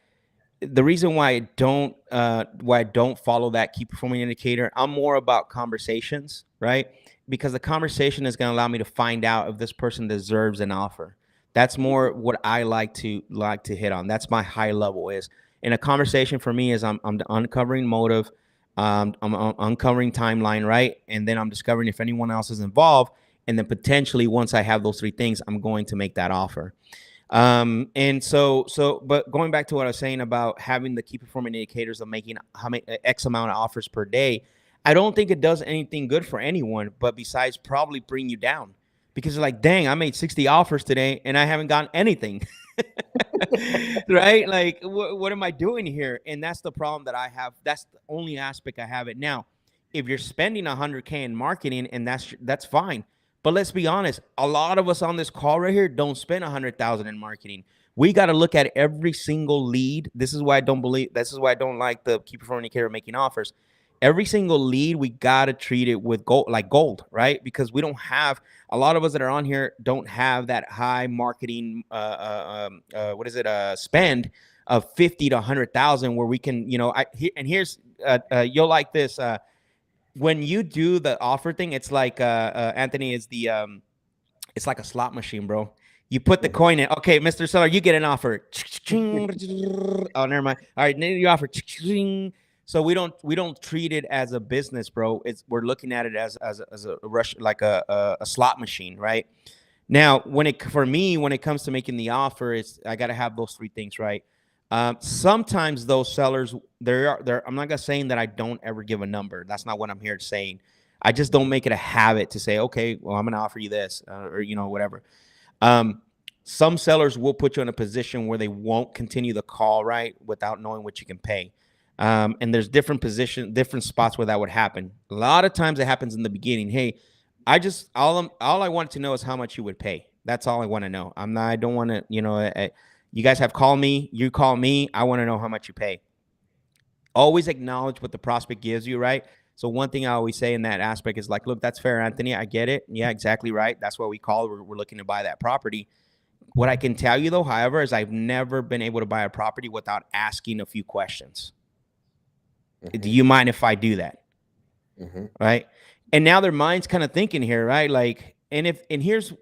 the reason why I don't follow that key performing indicator, I'm more about conversations, right? Because the conversation is going to allow me to find out if this person deserves an offer. That's more what I like to hit on. That's my high level is. And a conversation for me is I'm uncovering motive, I'm uncovering timeline, right? And then I'm discovering if anyone else is involved. And then potentially once I have those three things, I'm going to make that offer. And but going back to what I was saying about having the key performance indicators of making how many X amount of offers per day, I don't think it does anything good for anyone, but besides probably bring you down because you're like, dang, I made 60 offers today and I haven't gotten anything. Right? Like, what am I doing here? And that's the problem that I have. That's the only aspect I have it now. If you're spending 100K in marketing, and that's fine. But let's be honest, a lot of us on this call right here don't spend 100,000 in marketing. We got to look at every single lead. This is why I don't like the key performing indicator making offers. Every single lead, we got to treat it with gold, right? Because we don't have, a lot of us that are on here don't have that high marketing, spend of 50 to 100,000 where we can, here's, you'll like this, when you do the offer thing, it's like Anthony is it's like a slot machine, bro. You put the coin in. Okay, Mr. Seller, you get an offer. Oh, never mind. All right, then you offer. So we don't treat it as a business, bro. We're looking at it as a rush, like a slot machine, right? Now, when it comes to making the offer, I got to have those three things, right? Sometimes those sellers, I'm not gonna saying that I don't ever give a number. That's not what I'm here saying. I just don't make it a habit to say, okay, well, I'm gonna offer you this, or whatever. Some sellers will put you in a position where they won't continue the call, right, without knowing what you can pay. And there's different spots where that would happen. A lot of times it happens in the beginning. Hey, all I wanted to know is how much you would pay. That's all I want to know. I don't want to, you guys have called me. You call me. I want to know how much you pay. Always acknowledge what the prospect gives you, right? So one thing I always say in that aspect is like, look, that's fair, Anthony. I get it. Yeah, exactly right. That's what we call. We're looking to buy that property. What I can tell you, though, however, is I've never been able to buy a property without asking a few questions. Mm-hmm. Do you mind if I do that? Mm-hmm. Right? And now their mind's kind of thinking here, right? Like, and here's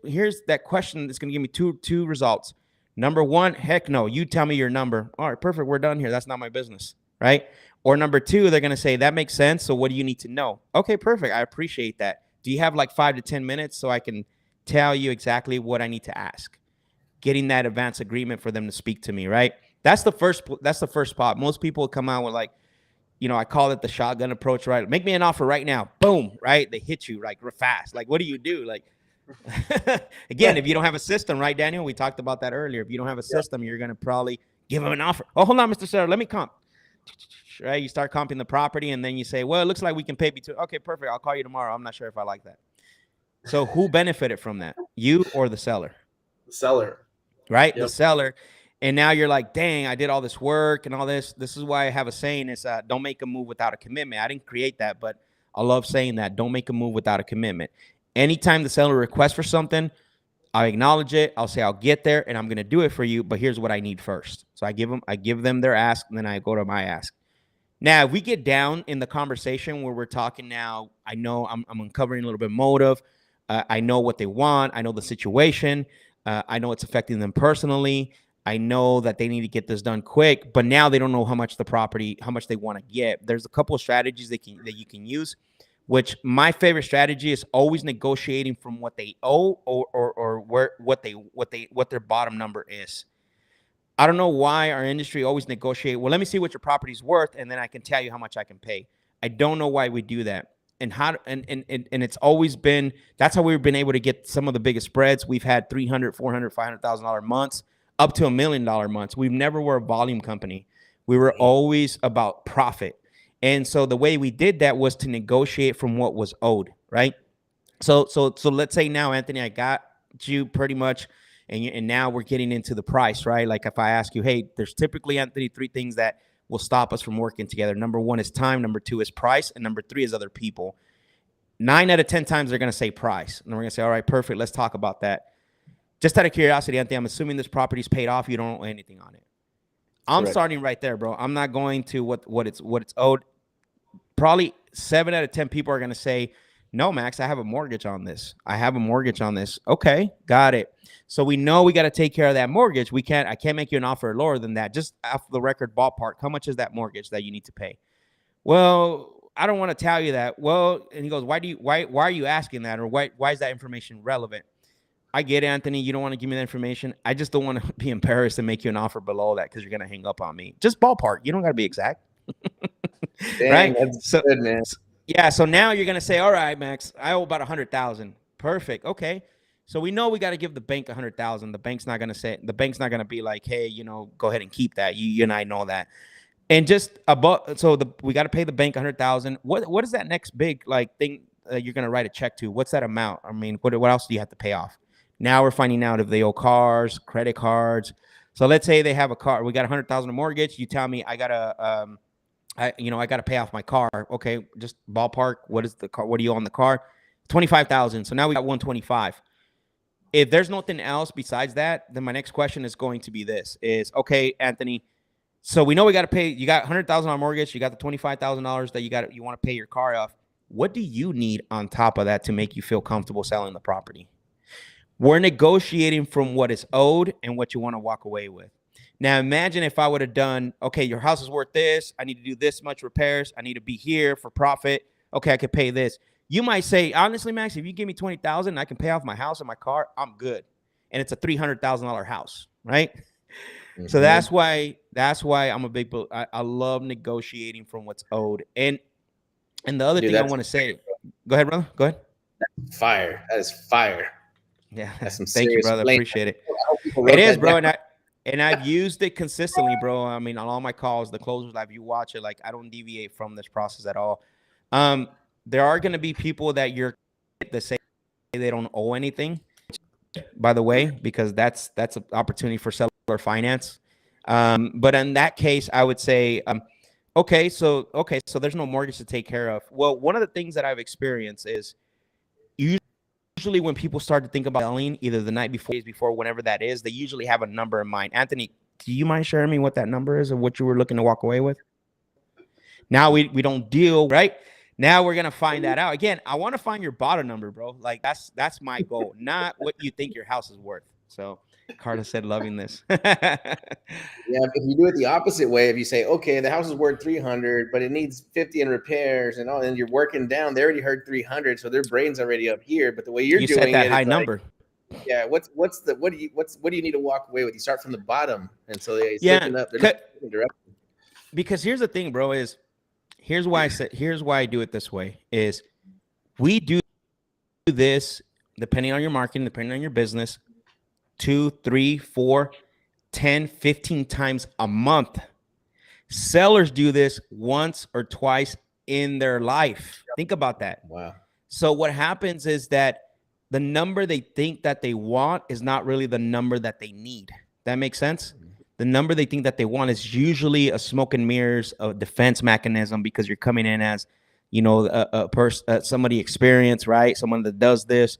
that question that's going to give me two results. Number one, heck no, you tell me your number. All right, perfect. We're done here. That's not my business, right? Or number two, they're going to say, that makes sense. So what do you need to know? Okay, perfect. I appreciate that. Do you have like 5 to 10 minutes so I can tell you exactly what I need to ask? Getting that advance agreement for them to speak to me, right? That's the first spot. Most people come out with like, I call it the shotgun approach, right? Make me an offer right now. Boom, right? They hit you like real fast. Like, what do you do? Like, again, if you don't have a system, right, Daniel? We talked about that earlier. If you don't have a system, you're going to probably give them an offer. Oh, hold on, Mr. Seller, let me comp. Right? You start comping the property, and then you say, well, it looks like we can pay between. Okay, perfect. I'll call you tomorrow. I'm not sure if I like that. So who benefited from that? You or the seller? The seller. Right? Yep. The seller. And now you're like, dang, I did all this work and all this. This is why I have a saying is don't make a move without a commitment. I didn't create that, but I love saying that. Don't make a move without a commitment. Anytime the seller requests for something, I acknowledge it. I'll say I'll get there and I'm going to do it for you, but here's what I need first. So I give them their ask, and then I go to my ask. Now, if we get down in the conversation where we're talking now, I know I'm uncovering a little bit of motive. I know what they want. I know the situation. I know it's affecting them personally. I know that they need to get this done quick, but now they don't know how much they want to get. There's a couple of strategies that you can use, which my favorite strategy is always negotiating from what they owe or what their bottom number is. I don't know why our industry always negotiate. Well, let me see what your property's worth, and then I can tell you how much I can pay. I don't know why we do that. And it's always been, that's how we've been able to get some of the biggest spreads. We've had $300,000, $400,000, $500,000 months up to $1 million months. We've never were a volume company. We were always about profit. And so the way we did that was to negotiate from what was owed, right? So let's say now, Anthony, I got you pretty much, and now we're getting into the price, right? Like if I ask you, hey, there's typically, Anthony, 3 things that will stop us from working together. Number 1 is time. Number 2 is price. And number 3 is other people. 9 out of 10 times they're going to say price. And we're going to say, all right, perfect. Let's talk about that. Just out of curiosity, Anthony, I'm assuming this property's paid off. You don't owe anything on it. I'm Correct. starting right there, bro. I'm not going to what it's owed. Probably 7 out of 10 people are going to say, no, Max, I have a mortgage on this. I have a mortgage on this. Okay, got it. So we know we got to take care of that mortgage. I can't make you an offer lower than that. Just off the record ballpark, how much is that mortgage that you need to pay? Well, I don't want to tell you that. Well, and he goes, why are you asking that? Or why is that information relevant? I get it, Anthony. You don't want to give me that information. I just don't want to be embarrassed and make you an offer below that because you're going to hang up on me. Just ballpark. You don't got to be exact. Damn, right? That's good, man. Yeah, so now you're gonna say, all right, Max, I owe about 100,000. Perfect. Okay. So we know we got to give the bank 100,000. The bank's not gonna be like, hey, go ahead and keep that. You and I know that. And just about, we got to pay the bank 100,000. What is that next big thing you're gonna write a check to? What's that amount? I mean, what else do you have to pay off? Now we're finding out if they owe cars, credit cards. So let's say they have a car. We got 100,000 mortgage. You tell me I gotta I got to pay off my car. Okay, just ballpark. What is the car? What do you owe on the car? 25,000. So now we got 125. If there's nothing else besides that, then my next question is going to be this: is okay, Anthony. So we know we got to pay. You got 100,000 on mortgage. You got the $25,000 that you want to pay your car off. What do you need on top of that to make you feel comfortable selling the property? We're negotiating from what is owed and what you want to walk away with. Now, imagine if I would have done, okay, your house is worth this. I need to do this much repairs. I need to be here for profit. Okay, I could pay this. You might say, honestly, Max, if you give me $20,000 and I can pay off my house and my car, I'm good. And it's a $300,000 house, right? Mm-hmm. So that's why I'm a big, I love negotiating from what's owed. And the other thing I want to say, go ahead, brother. Go ahead. Fire. That is fire. Yeah. That's some Thank you, brother. Appreciate it. It is, bro. And I've used it consistently, bro. I mean, on all my calls, the closers, you watch it, I don't deviate from this process at all. There are going to be people that say they don't owe anything, by the way, because that's an opportunity for seller finance. But in that case, I would say, okay, so there's no mortgage to take care of. Well, one of the things that I've experienced is usually when people start to think about selling, either the night before, days before, whenever that is, they usually have a number in mind. Anthony, do you mind sharing me what that number is or what you were looking to walk away with? Now we don't deal, right? Now we're going to find that out. Again, I want to find your bottom number, bro. That's my goal, not what you think your house is worth. So Carter said, loving this. Yeah, if you do it the opposite way, if you say, okay, the house is worth 300, but it needs 50 in repairs and all, and you're working down, they already heard 300, so their brain's already up here. But the way you're doing set that it, high number. Yeah, what do you need to walk away with? You start from the bottom, and so they looking up. They're not direction. Because here's the thing, bro. Here's why I do it this way. Is we do this depending on your marketing, depending on your business, 2, 3, 4, 10, 15 times a month. Sellers do this once or twice in their life. Think about that. Wow. So what happens is that the number they think that they want is not really the number that they need. That makes sense? The number they think that they want is usually a smoke and mirrors, a defense mechanism, because you're coming in as, a person, somebody experienced, right? Someone that does this.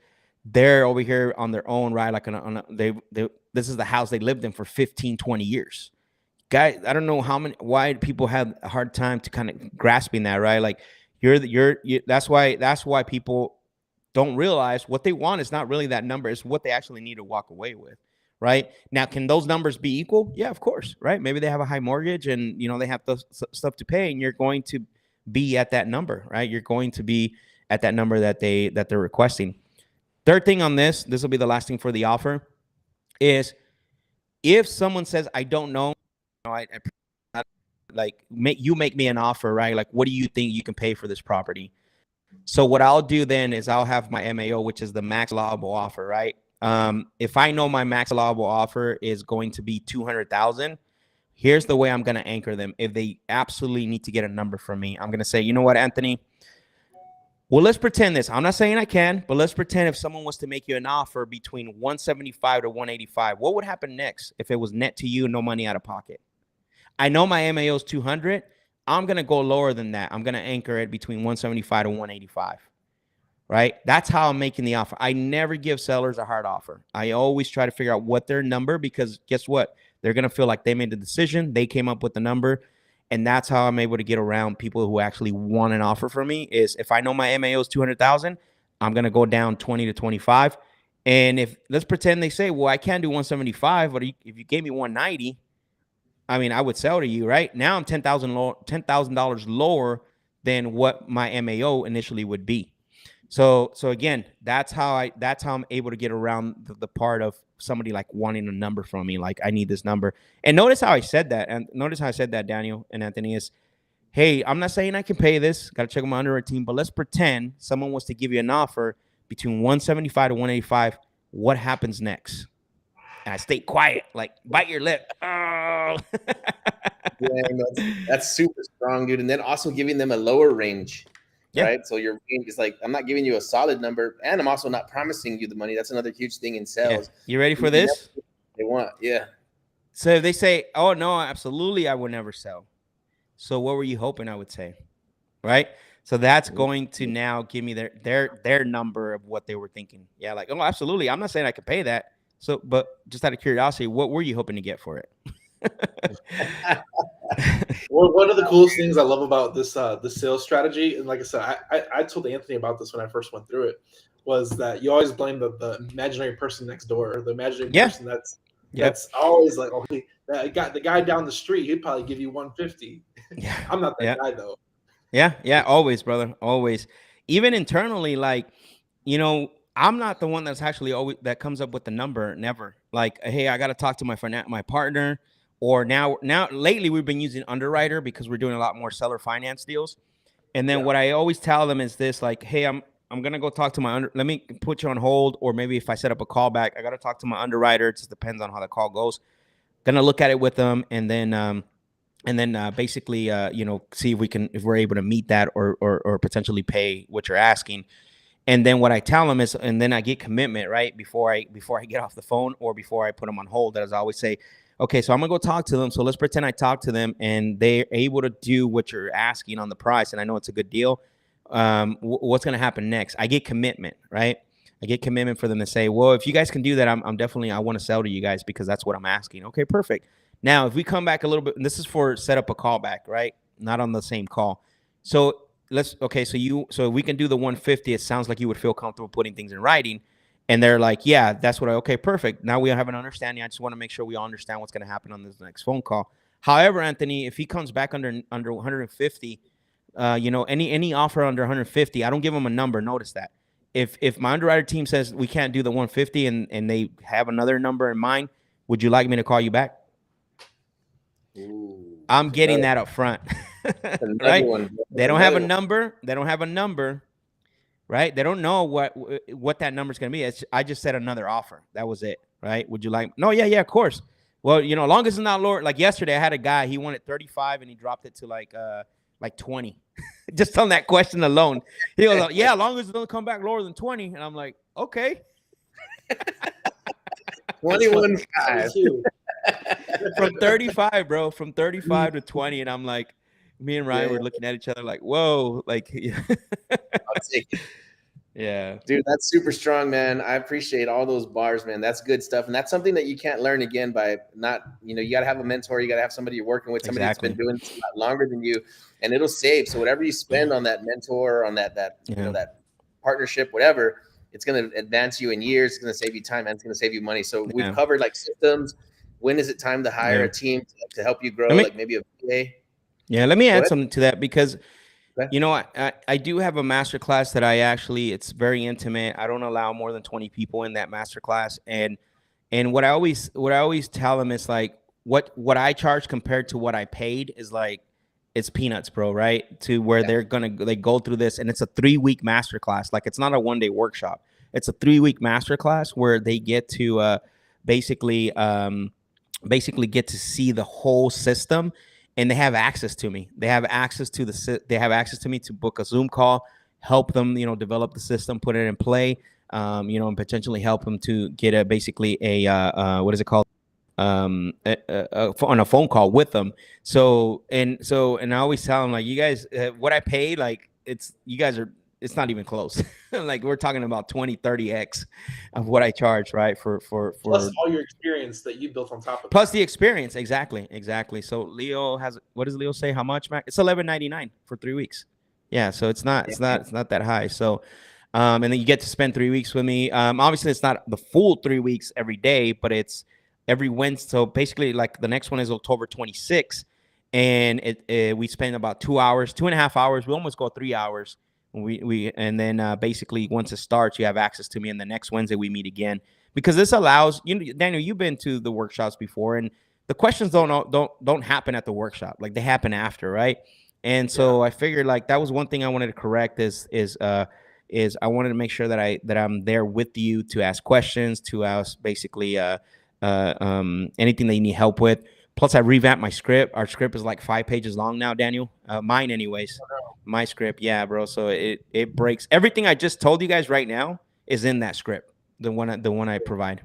They're over here on their own, right? This is the house they lived in for 15, 20 years. Guys, I don't know why people have a hard time to kind of grasping that, right? That's why people don't realize what they want is not really that number. It's what they actually need to walk away with, right? Now, can those numbers be equal? Yeah, of course, right? Maybe they have a high mortgage and, they have stuff to pay, and you're going to be at that number, right? You're going to be at that number that they're requesting. Third thing on this will be the last thing for the offer, is if someone says, I don't know, make me an offer, right? Like, what do you think you can pay for this property? So what I'll do then is I'll have my MAO, which is the max allowable offer, right? If I know my max allowable offer is going to be 200,000, here's the way I'm going to anchor them. If they absolutely need to get a number from me, I'm going to say, you know what, Anthony? Well, let's pretend this. I'm not saying I can, but let's pretend if someone was to make you an offer between 175 to 185, what would happen next if it was net to you, no money out of pocket? I know my MAO is 200. I'm going to go lower than that. I'm going to anchor it between 175 to 185, right? That's how I'm making the offer. I never give sellers a hard offer. I always try to figure out what their number, because guess what? They're going to feel like they made the decision. They came up with the number. And that's how I'm able to get around people who actually want an offer from me, is if I know my MAO is 200,000, I'm going to go down 20 to 25. And if, let's pretend they say, well, I can't do 175, but if you gave me 190, I mean, I would sell to you, right? Now I'm $10,000 lower than what my MAO initially would be. So again, that's how I'm able to get around the part of somebody like wanting a number from me. Like, I need this number. And notice how I said that. And notice how I said that, Daniel and Anthony, is, hey, I'm not saying I can pay this. Got to check with my underwriting team. But let's pretend someone was to give you an offer between 175 to 185. What happens next? And I stay quiet, like bite your lip. Oh. Yeah, that's super strong, dude. And then also giving them a lower range, right? So your range is like, I'm not giving you a solid number, and I'm also not promising you the money. That's another huge thing in sales. Yeah. You ready for this? They want, yeah. So if they say, oh, no, absolutely, I would never sell. So what were you hoping I would say, right? So that's going to now give me their number of what they were thinking. Yeah, like, oh, absolutely. I'm not saying I could pay that. So, but just out of curiosity, what were you hoping to get for it? Well, one of the coolest things I love about this sales strategy, and like I said, I told Anthony about this when I first went through it, was that you always blame the imaginary person next door, or the imaginary person that's always like, oh, the guy down the street, he'd probably give you 150. Yeah, I'm not that guy though. Yeah, always, brother, always. Even internally, like, you know, I'm not the one that's actually always that comes up with the number. Never. Like, hey, I got to talk to my partner. Or now lately we've been using underwriter because we're doing a lot more seller finance deals. And then what I always tell them is this, like, hey, I'm gonna go talk to let me put you on hold, or maybe if I set up a call back, I got to talk to my underwriter. It just depends on how the call goes. Gonna look at it with them, and then basically see if we're able to meet that or potentially pay what you're asking. And then what I tell them is, and then I get commitment, right? Before I get off the phone, or before I put them on hold, as I always say, okay, so I'm going to go talk to them. So let's pretend I talk to them and they're able to do what you're asking on the price. And I know it's a good deal. What's going to happen next? I get commitment, right? I get commitment for them to say, well, if you guys can do that, I'm definitely, I want to sell to you guys because that's what I'm asking. Okay, perfect. Now, if we come back a little bit, and this is for set up a callback, right? Not on the same call. So so we can do the 150. It sounds like you would feel comfortable putting things in writing. And they're like, yeah, that's what okay, perfect. Now we have an understanding. I just want to make sure we all understand what's going to happen on this next phone call. However, Anthony, if he comes back under 150, any offer under 150, I don't give him a number. Notice that. If my underwriter team says we can't do the 150 and they have another number in mind, would you like me to call you back? Ooh, I'm getting that up front. Right? They don't have a number. Right? They don't know what that number is going to be. I just said another offer. That was it. Right? Would you like? No, yeah, of course. Well, long as it's not lower. Like yesterday, I had a guy. He wanted 35 and he dropped it to like 20. Just on that question alone, he was like, "Yeah, as long as it doesn't come back lower than 20." And I'm like, "Okay." 21.5 from 35, bro. From 35 to 20, and I'm like, me and Ryan were looking at each other like, "Whoa!" Like, I'll take it. Yeah, dude, that's super strong, man. I appreciate all those bars, man. That's good stuff, and that's something that you can't learn again by not. You got to have a mentor. You got to have somebody you're working with, somebody that's been doing this a lot longer than you, and it'll save. So whatever you spend on that mentor, on that that partnership, whatever, it's going to advance you in years. It's going to save you time, and it's going to save you money. So we've covered like systems. When is it time to hire a team to help you grow? Like maybe a VA. Yeah, let me add something to that because. I do have a master class that it's very intimate. I don't allow more than 20 people in that master class. And what I always tell them is like, what I charge compared to what I paid is like it's peanuts, bro, right? To where they go through this, and it's a 3-week masterclass. Like it's not a 1-day workshop. It's a 3-week masterclass where they get to basically basically get to see the whole system, and they have access to me. They have access to me to book a Zoom call, help them, develop the system, put it in play, and potentially help them to get basically a what is it called? On a phone call with them. And I always tell them, like, you guys, what I paid, like it's not even close. Like we're talking about 20-30x of what I charge, right? For plus all your experience that you built on top of plus the experience. Exactly. So Leo what does Leo say? How much, Mac? It's $11.99 for 3 weeks. Yeah. So it's not that high. So, and then you get to spend 3 weeks with me. Obviously it's not the full 3 weeks every day, but it's every Wednesday. So basically, like the next one is October 26th, and we spend about 2.5 hours. We almost go 3 hours. And then basically once it starts, you have access to me, and the next Wednesday we meet again, because this allows Daniel, you've been to the workshops before, and the questions don't happen at the workshop, like they happen after, right? And so I figured like that was one thing I wanted to correct is I wanted to make sure that I'm there with you to ask questions, to ask basically anything that you need help with. Plus, I revamped my script. Our script is like 5 pages long now, Daniel. Mine, anyways. My script, yeah, bro. So it breaks everything I just told you guys right now is in that script, the one I provide.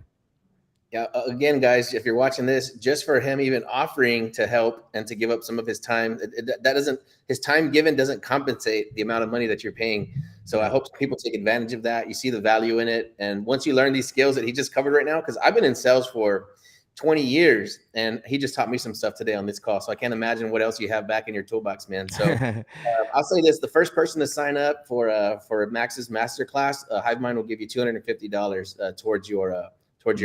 Yeah. Again, guys, if you're watching this, just for him even offering to help and to give up some of his time, his time given doesn't compensate the amount of money that you're paying. So I hope people take advantage of that. You see the value in it, and once you learn these skills that he just covered right now, because I've been in sales for 20 years, and he just taught me some stuff today on this call. So I can't imagine what else you have back in your toolbox, man. So I'll say this: the first person to sign up for Max's masterclass, HiveMind will give you $250 towards your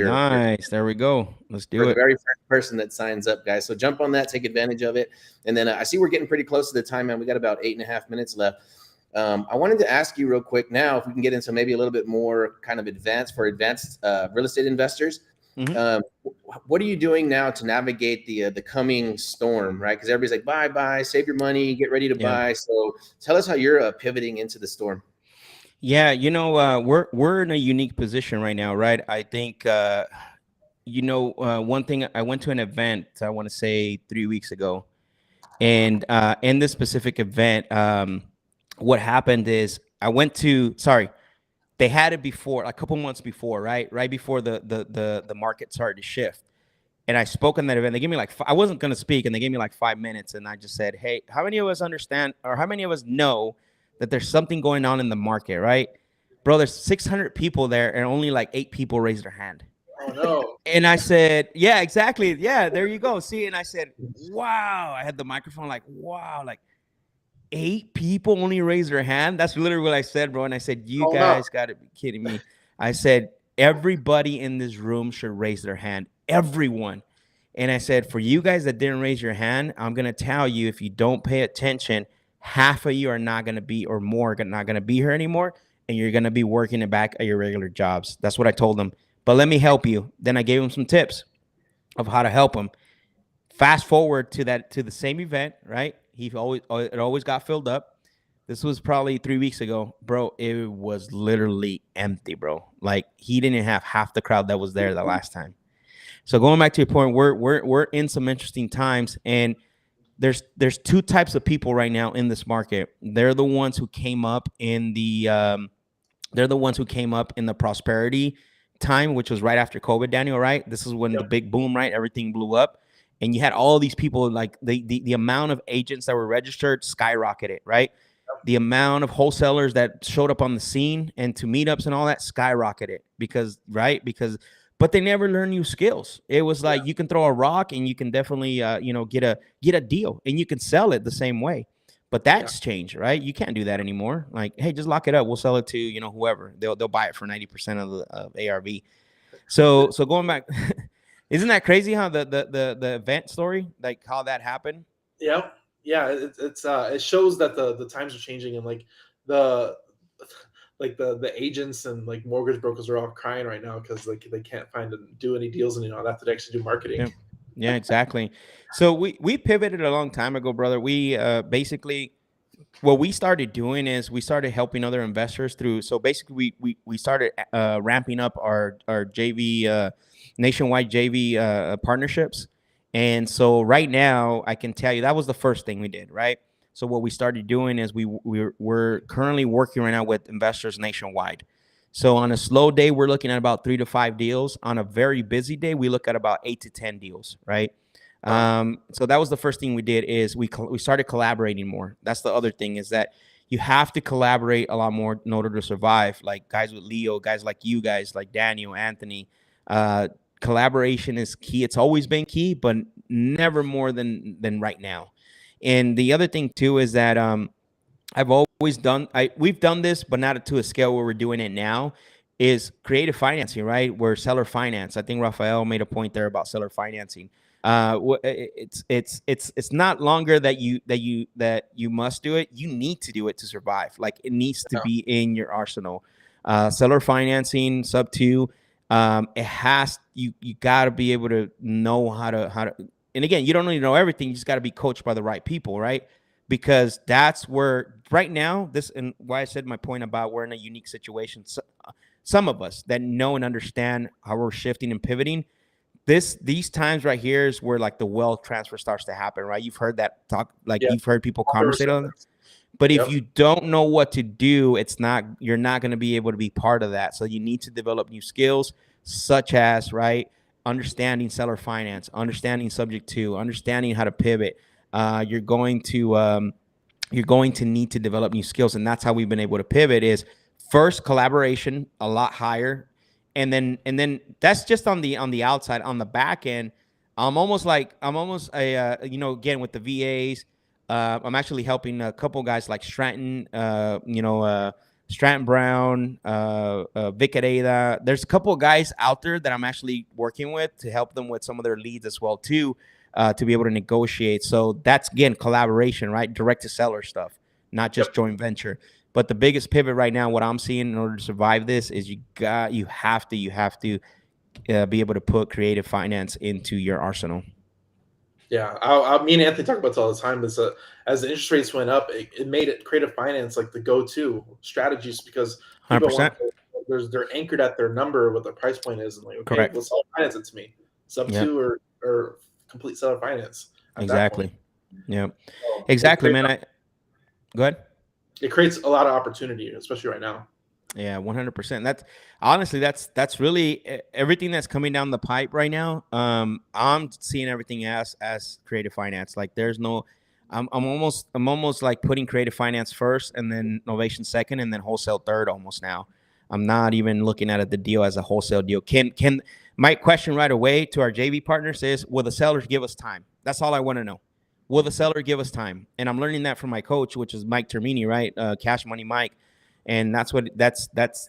nice. There we go. Let's do it. The very first person that signs up, guys. So jump on that, take advantage of it. And then I see we're getting pretty close to the time, man. We got about 8.5 minutes left. I wanted to ask you real quick now if we can get into maybe a little bit more kind of advanced real estate investors. Mm-hmm. What are you doing now to navigate the coming storm, right? Because everybody's like, buy, save your money, get ready to buy. So tell us how you're pivoting into the storm. Yeah, we're in a unique position right now, right? I think, one thing, I went to an event, I want to say 3 weeks ago, and in this specific event, what happened is they had it before, a couple months before, right before the market started to shift. And I spoke on that event. They gave me I wasn't going to speak, and they gave me 5 minutes, and I just said, hey, how many of us understand, or how many of us know that there's something going on in the market, right? Bro, there's 600 people there, and only 8 people raised their hand. Oh, no. And I said, yeah, exactly. Yeah, there you go. See, and I said, wow. I had the microphone wow, 8 people only raised their hand. That's literally what I said, bro. And I said, you guys got to be kidding me. I said, everybody in this room should raise their hand. Everyone. And I said, for you guys that didn't raise your hand, I'm going to tell you, if you don't pay attention, half of you are not going to be, or more, not going to be here anymore. And you're going to be working it back at your regular jobs. That's what I told them. But let me help you. Then I gave them some tips of how to help them. Fast forward to the same event, right? It always got filled up. This was probably 3 weeks ago, bro. It was literally empty, bro. He didn't have half the crowd that was there the last time. So going back to your point, we're in some interesting times, and there's 2 types of people right now in this market. They're the ones who came up in the prosperity time, which was right after COVID, Daniel, right? This is when the big boom, right? Everything blew up. And you had all these people, the amount of agents that were registered skyrocketed, right? The amount of wholesalers that showed up on the scene and to meetups and all that skyrocketed but they never learned new skills. It was you can throw a rock and you can definitely, get a deal, and you can sell it the same way. But that's changed, right? You can't do that anymore. Hey, just lock it up. We'll sell it to, whoever. They'll buy it for 90% of ARV. So going back, isn't that crazy how the event story, how that happened? Yeah. It shows that the times are changing, and the agents and mortgage brokers are all crying right now because they can't find and do any deals, and they have to actually do marketing. Yeah, exactly. So we pivoted a long time ago, brother. We basically what we started doing is we started helping other investors through. So basically, we started ramping up our JV nationwide JV partnerships. And so right now, I can tell you that was the first thing we did, right? So what we started doing is we're currently working right now with investors nationwide. So on a slow day, we're looking at about 3 to 5 deals. On a very busy day, we look at about 8 to 10 deals, right? Wow. So that was the first thing we did is we started collaborating more. That's the other thing is that you have to collaborate a lot more in order to survive. Like guys with Leo, guys like you guys, like Daniel, Anthony. Collaboration is key. It's always been key, but never more than right now. And the other thing too is that I've always done we've done this, but not to a scale where we're doing it now, is creative financing, right? Where seller finance. I think Rafael made a point there about seller financing. It's not longer that you must do it. You need to do it to survive. Like it needs to be in your arsenal. Seller financing, sub two. It has you got to be able to know how to. And again, you don't need to know everything. You just got to be coached by the right people, right? Because that's where right now this and why I said my point about we're in a unique situation. So, some of us that know and understand how we're shifting and pivoting. These times right here is where like the wealth transfer starts to happen, right? You've heard that talk, like you've heard people conversate on it. But if you don't know what to do, you're not going to be able to be part of that. So you need to develop new skills, such as understanding seller finance, understanding subject to, understanding how to pivot. You're going to need to develop new skills, and that's how we've been able to pivot. Is first collaboration a lot higher, and then that's just on the outside. On the back end, I'm almost a again with the VAs. I'm actually helping a couple guys like Stratton, Stratton Brown, Vic Areda. There's a couple of guys out there that I'm actually working with to help them with some of their leads as well too, to be able to negotiate. So that's again collaboration, right? Direct to seller stuff, not just joint venture. But the biggest pivot right now, what I'm seeing in order to survive this, is you have to be able to put creative finance into your arsenal. Yeah, me and Anthony talk about this all the time. Is as the interest rates went up, it made it creative finance like the go-to strategies because people 100%. they're anchored at their number, what their price point is, and like, okay, Correct. well, seller finance it to me, sub two or complete seller finance. Exactly. Yeah. So exactly, man. Go ahead. It creates a lot of opportunity, especially right now. Yeah, 100%. That's honestly, that's really everything that's coming down the pipe right now. I'm seeing everything as creative finance. Like there's no, I'm almost like putting creative finance first and then innovation second and then wholesale third almost now. I'm not even looking at the deal as a wholesale deal. Can my question right away to our JV partners is, will the sellers give us time? That's all I want to know. Will the seller give us time? And I'm learning that from my coach, which is Mike Termini, right? Cash Money Mike. And that's the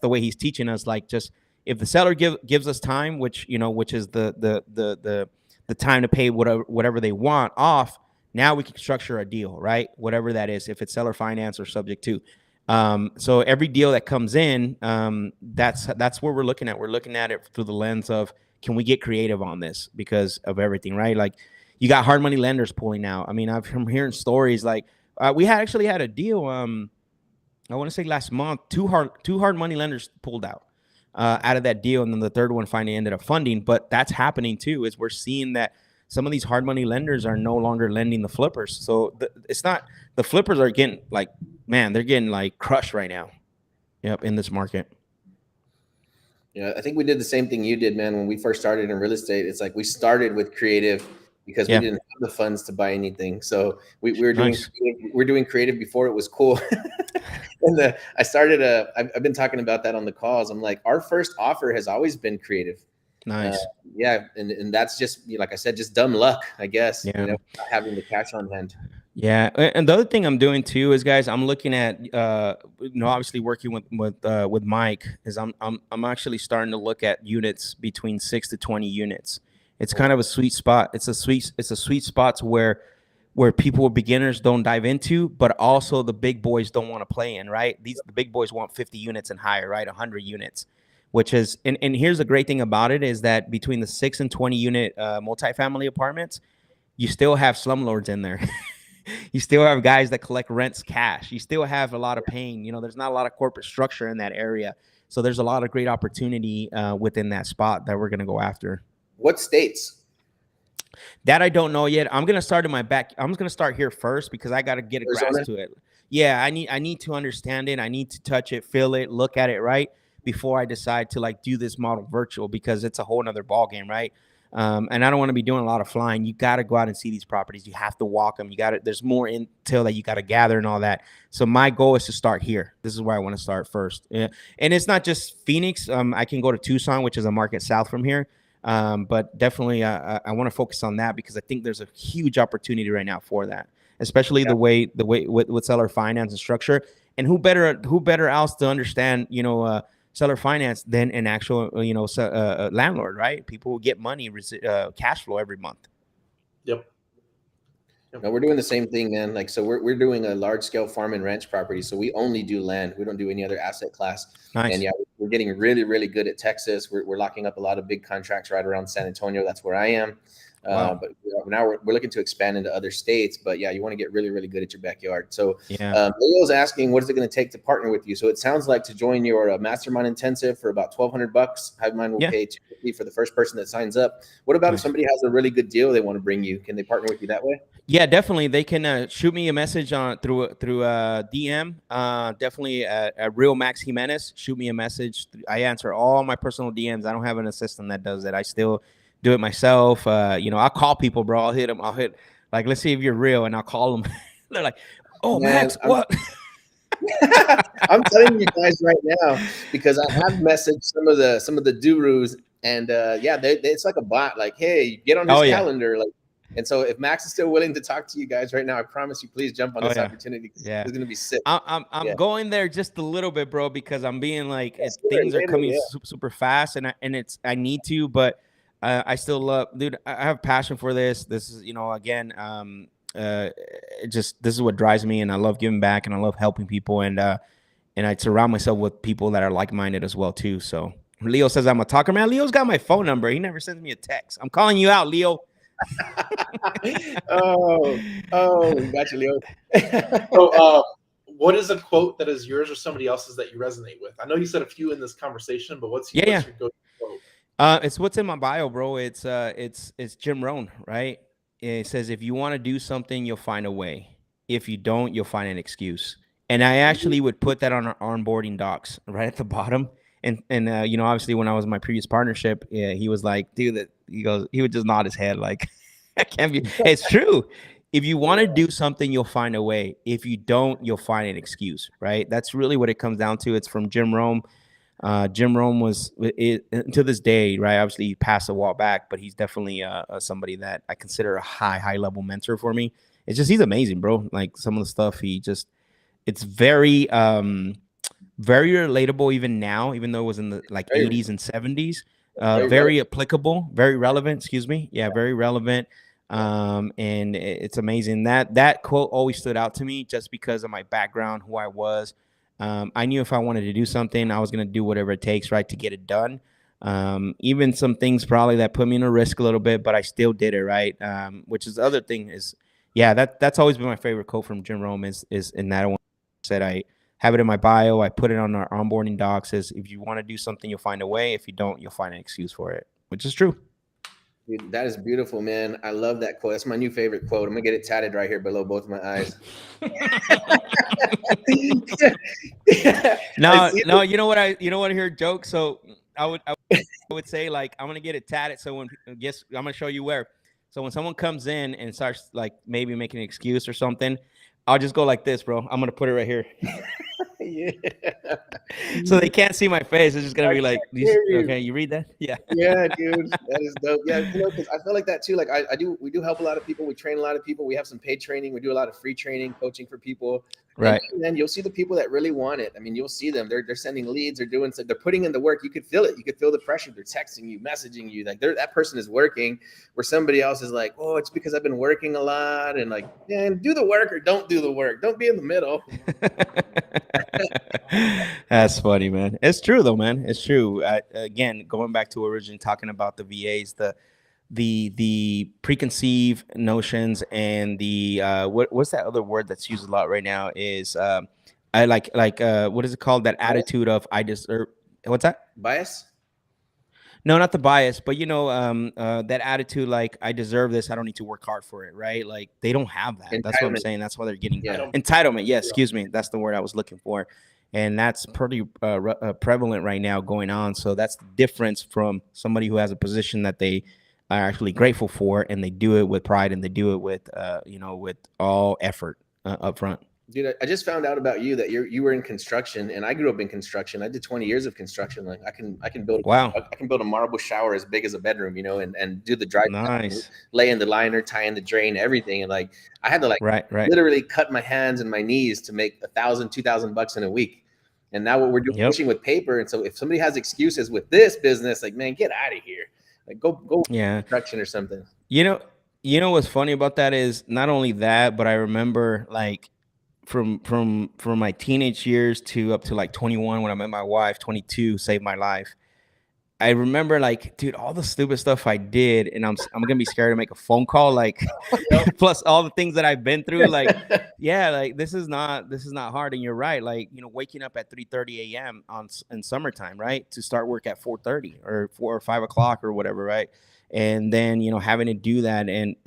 way he's teaching us. Like, just if the seller gives us time, which is the time to pay whatever they want off, now we can structure a deal, right? Whatever that is, if it's seller finance or subject to. So every deal that comes in, that's what we're looking at. We're looking at it through the lens of, can we get creative on this because of everything, right? Like, you got hard money lenders pulling out. I mean, I'm hearing stories like we actually had a deal. I want to say last month, two hard money lenders pulled out of that deal, and then the third one finally ended up funding. But that's happening too, is we're seeing that some of these hard money lenders are no longer lending the flippers. So it's not, the flippers are getting like, man, they're getting like crushed right now. Yep, in this market. Yeah, I think we did the same thing you did, man. When we first started in real estate, it's like we started with creative because we didn't have the funds to buy anything. So we were doing creative before it was cool. And I've been talking about that on the calls. I'm like, our first offer has always been creative. Nice. And that's just, like I said, just dumb luck, I guess. Yeah. Not having the cash on hand. Yeah, and the other thing I'm doing too is, guys, I'm looking at obviously working with Mike, is I'm actually starting to look at units between 6 to 20 units. It's kind of a sweet spot. It's a sweet spot to where people, beginners, don't dive into, but also the big boys don't want to play in, right? The big boys want 50 units and higher, right? 100 units. which is, and here's the great thing about it is that between the 6 and 20 unit multifamily apartments, you still have slumlords in there. You still have guys that collect rents cash. You still have a lot of pain. You know, there's not a lot of corporate structure in that area. So there's a lot of great opportunity within that spot that we're going to go after. What states? That I don't know yet. I'm going to start in my back. I'm going to start here first because I got to get a grasp to it. Yeah, I need to understand it. I need to touch it, feel it, look at it, right? Before I decide to like do this model virtual, because it's a whole nother ball game, right? And I don't want to be doing a lot of flying. You got to go out and see these properties. You have to walk them. There's more intel that you got to gather and all that. So my goal is to start here. This is where I want to start first. Yeah. And it's not just Phoenix. I can go to Tucson, which is a market south from here. But definitely I want to focus on that because I think there's a huge opportunity right now for that, especially the way with seller finance and structure. And who better else to understand, seller finance than an actual, landlord, right? People will get money, cash flow every month. Yep. No, we're doing the same thing, man. Like, so we're doing a large scale farm and ranch property. So we only do land. We don't do any other asset class. Nice. And yeah, we're getting really, really good at Texas. We're locking up a lot of big contracts right around San Antonio. That's where I am. Wow. But now we're looking to expand into other states. But yeah, you want to get really, really good at your backyard. So Leo's asking, what is it going to take to partner with you? So it sounds like to join your mastermind intensive for about $1,200. Hive Mind will pay $250 for the first person that signs up. What about if somebody has a really good deal they want to bring you? Can they partner with you that way? Yeah, definitely. They can shoot me a message through DM. Definitely at Real Max Jimenez. Shoot me a message. I answer all my personal DMs. I don't have an assistant that does it. I still do it myself. I'll call people, bro. I'll hit them. Like, let's see if you're real, and I'll call them. They're like, "Oh, man, Max, what?" I'm telling you guys right now because I have messaged some of the gurus, and it's like a bot. Like, hey, get on his calendar, like. And so if Max is still willing to talk to you guys right now, I promise you, please jump on this opportunity. Yeah. It's going to be sick. I'm going there just a little bit, bro, because I'm being like, things are coming super fast and I need to, but I still love, dude, I have passion for this. This is, again, this is what drives me, and I love giving back and I love helping people. And I surround myself with people that are like-minded as well too. So Leo says I'm a talker, man. Leo's got my phone number. He never sends me a text. I'm calling you out, Leo. Got you, Leo. So, what is a quote that is yours or somebody else's that you resonate with? I know you said a few in this conversation, but what's your go-to quote? It's what's in my bio, bro. It's Jim Rohn, right? It says, if you want to do something, you'll find a way. If you don't, you'll find an excuse. And I actually would put that on our onboarding docs right at the bottom. And obviously when I was in my previous partnership, he was like, dude, he would just nod his head like, I can't be. It's true. If you want to do something, you'll find a way. If you don't, you'll find an excuse, right? That's really what it comes down to. It's from Jim Rohn. Jim Rohn was, to this day, right? Obviously, he passed a while back, but he's definitely somebody that I consider a high level mentor for me. It's just, he's amazing, bro. Like some of the stuff it's very very relatable even now, even though it was in the 80s and 70s. Very applicable, very relevant. Excuse me. Yeah, very relevant. And it's amazing that quote always stood out to me just because of my background, who I was. I knew if I wanted to do something, I was going to do whatever it takes, right, to get it done. Even some things probably that put me in a risk a little bit, but I still did it, right? Which is the other thing is, that's always been my favorite quote from Jim Rohn is in that one said, I have it in my bio. I put it on our onboarding docs. Says, if you want to do something, you'll find a way. If you don't, you'll find an excuse for it, which is true. Dude, that is beautiful, man. I love that quote. That's my new favorite quote. I'm gonna get it tatted right here below both of my eyes. No, you know what I hear jokes. So I would say like I'm gonna get it tatted. So when I'm gonna show you where. So when someone comes in and starts like maybe making an excuse or something, I'll just go like this, bro. I'm gonna put it right here. Yeah. So they can't see my face. It's just gonna be like, okay, you read that? Yeah. Yeah, dude, that is dope. Yeah, because I feel like that too. Like we do help a lot of people. We train a lot of people. We have some paid training. We do a lot of free training, coaching for people. Right. And then you'll see the people that really want it. I mean, you'll see them. They're sending leads. They're doing. They're putting in the work. You could feel it. You could feel the pressure. They're texting you, messaging you. Like that person is working. Where somebody else is like, oh, it's because I've been working a lot. And like, man, do the work or don't do the work. Don't be in the middle. That's funny, man. It's true though, man. It's true. Again, going back to originally talking about the VAs, the preconceived notions and the what's that other word that's used a lot right now is I like what is it called, that attitude of I deserve, what's that, Bias? no, not the bias, but that attitude like I deserve this, I don't need to work hard for it, right? Like they don't have that. That's what I'm saying. That's why they're getting entitlement. Yes, excuse me, that's the word I was looking for. And that's pretty prevalent right now going on. So that's the difference from somebody who has a position that they are actually grateful for, and they do it with pride, and they do it with with all effort up front. Dude, I just found out about you that you were in construction, and I grew up in construction. I did 20 years of construction. Like I can build I can build a marble shower as big as a bedroom, and do the dry nice, lay in the liner, tie in the drain, everything. And like I had to literally cut my hands and my knees to make $1,000-$2,000 in a week. And now what we're doing, pushing with paper. And so if somebody has excuses with this business, like, man, get out of here. Like go construction or something. You know what's funny about that is not only that, but I remember like from my teenage years to up to like 21 when I met my wife, 22, saved my life. I remember like, dude, all the stupid stuff I did, and I'm gonna be scared to make a phone call, like plus all the things that I've been through, like yeah, like this is not hard. And you're right, like waking up at 3:30 a.m. in summertime, right, to start work at 4:30 or 4 or 5 o'clock or whatever, right, and then having to do that, and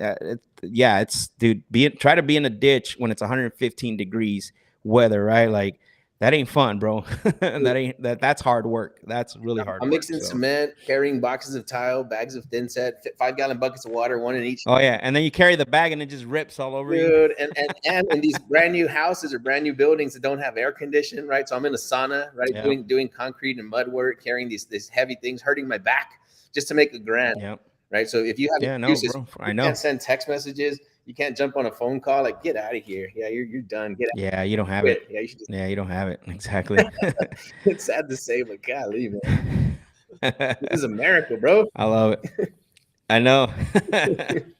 it's dude, try to be in a ditch when it's 115 degrees weather, right, like. That ain't fun, bro. That's hard work. That's really hard. I'm mixing cement, carrying boxes of tile, bags of thin set, 5-gallon buckets of water, one in each. Oh yeah, and then you carry the bag and it just rips all over you. Dude, and in these brand new houses or brand new buildings that don't have air conditioning, right? So I'm in a sauna, right? Yeah. Doing concrete and mud work, carrying these heavy things, hurting my back just to make $1,000. Yeah. Right. So if you have excuses, bro. I know. You can't send text messages. You can't jump on a phone call. Like, get out of here. Yeah, you're done. Get out. Yeah, you don't have it. Yeah, you don't have it. Exactly. It's sad to say, but golly, man. This is America, bro. I love it. I know.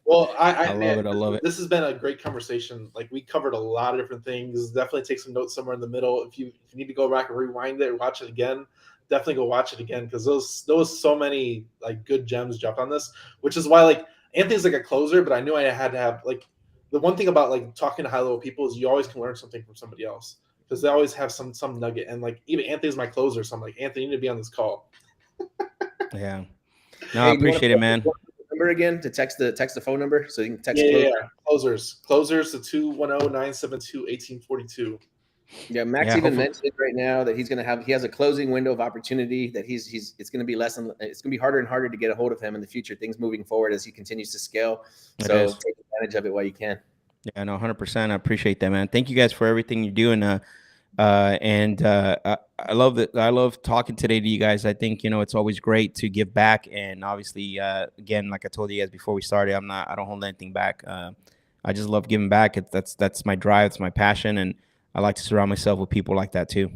Well, I love it. I love it. This has been a great conversation. Like we covered a lot of different things. Definitely take some notes somewhere in the middle. If you need to go back and rewind it or watch it again, definitely go watch it again, because those so many like good gems dropped on this, which is why like Anthony's like a closer, but I knew I had to have like the one thing about like talking to high level people is you always can learn something from somebody else, because they always have some nugget. And like even Anthony's my closer, so I'm like, Anthony, you need to be on this call. Yeah, no, I appreciate it, man. Number again to text the phone number so you can text. Closers to 210-972-1842. Yeah, Max even mentioned right now that he has a closing window of opportunity, that it's going to be it's going to be harder and harder to get a hold of him in the future, things moving forward as he continues to scale. So take advantage of it while you can. Yeah, no, 100%. I appreciate that, man. Thank you guys for everything you're doing. I love that. I love talking today to you guys. I think, it's always great to give back. And obviously, again, like I told you guys before we started, I don't hold anything back. I just love giving back. That's my drive. It's my passion. And I like to surround myself with people like that too.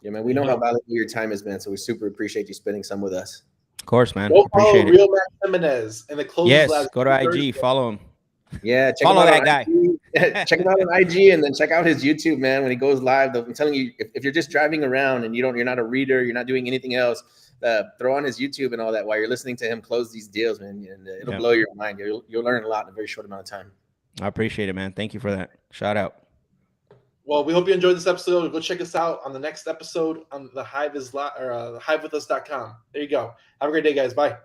Yeah, man. We know how valuable your time has been, so we super appreciate you spending some with us. Of course, man. Go appreciate Real Max Jimenez and the closers. Yes, go to IG, follow him. Yeah, follow that guy. Check him out on IG, and then check out his YouTube, man. When he goes live, I'm telling you, if you're just driving around and you're not a reader, you're not doing anything else, throw on his YouTube and all that while you're listening to him close these deals, man, and it'll blow your mind. You'll learn a lot in a very short amount of time. I appreciate it, man. Thank you for that. Shout out. Well, we hope you enjoyed this episode. Go check us out on the next episode on the Hive is hivewithus.com. There you go. Have a great day, guys. Bye.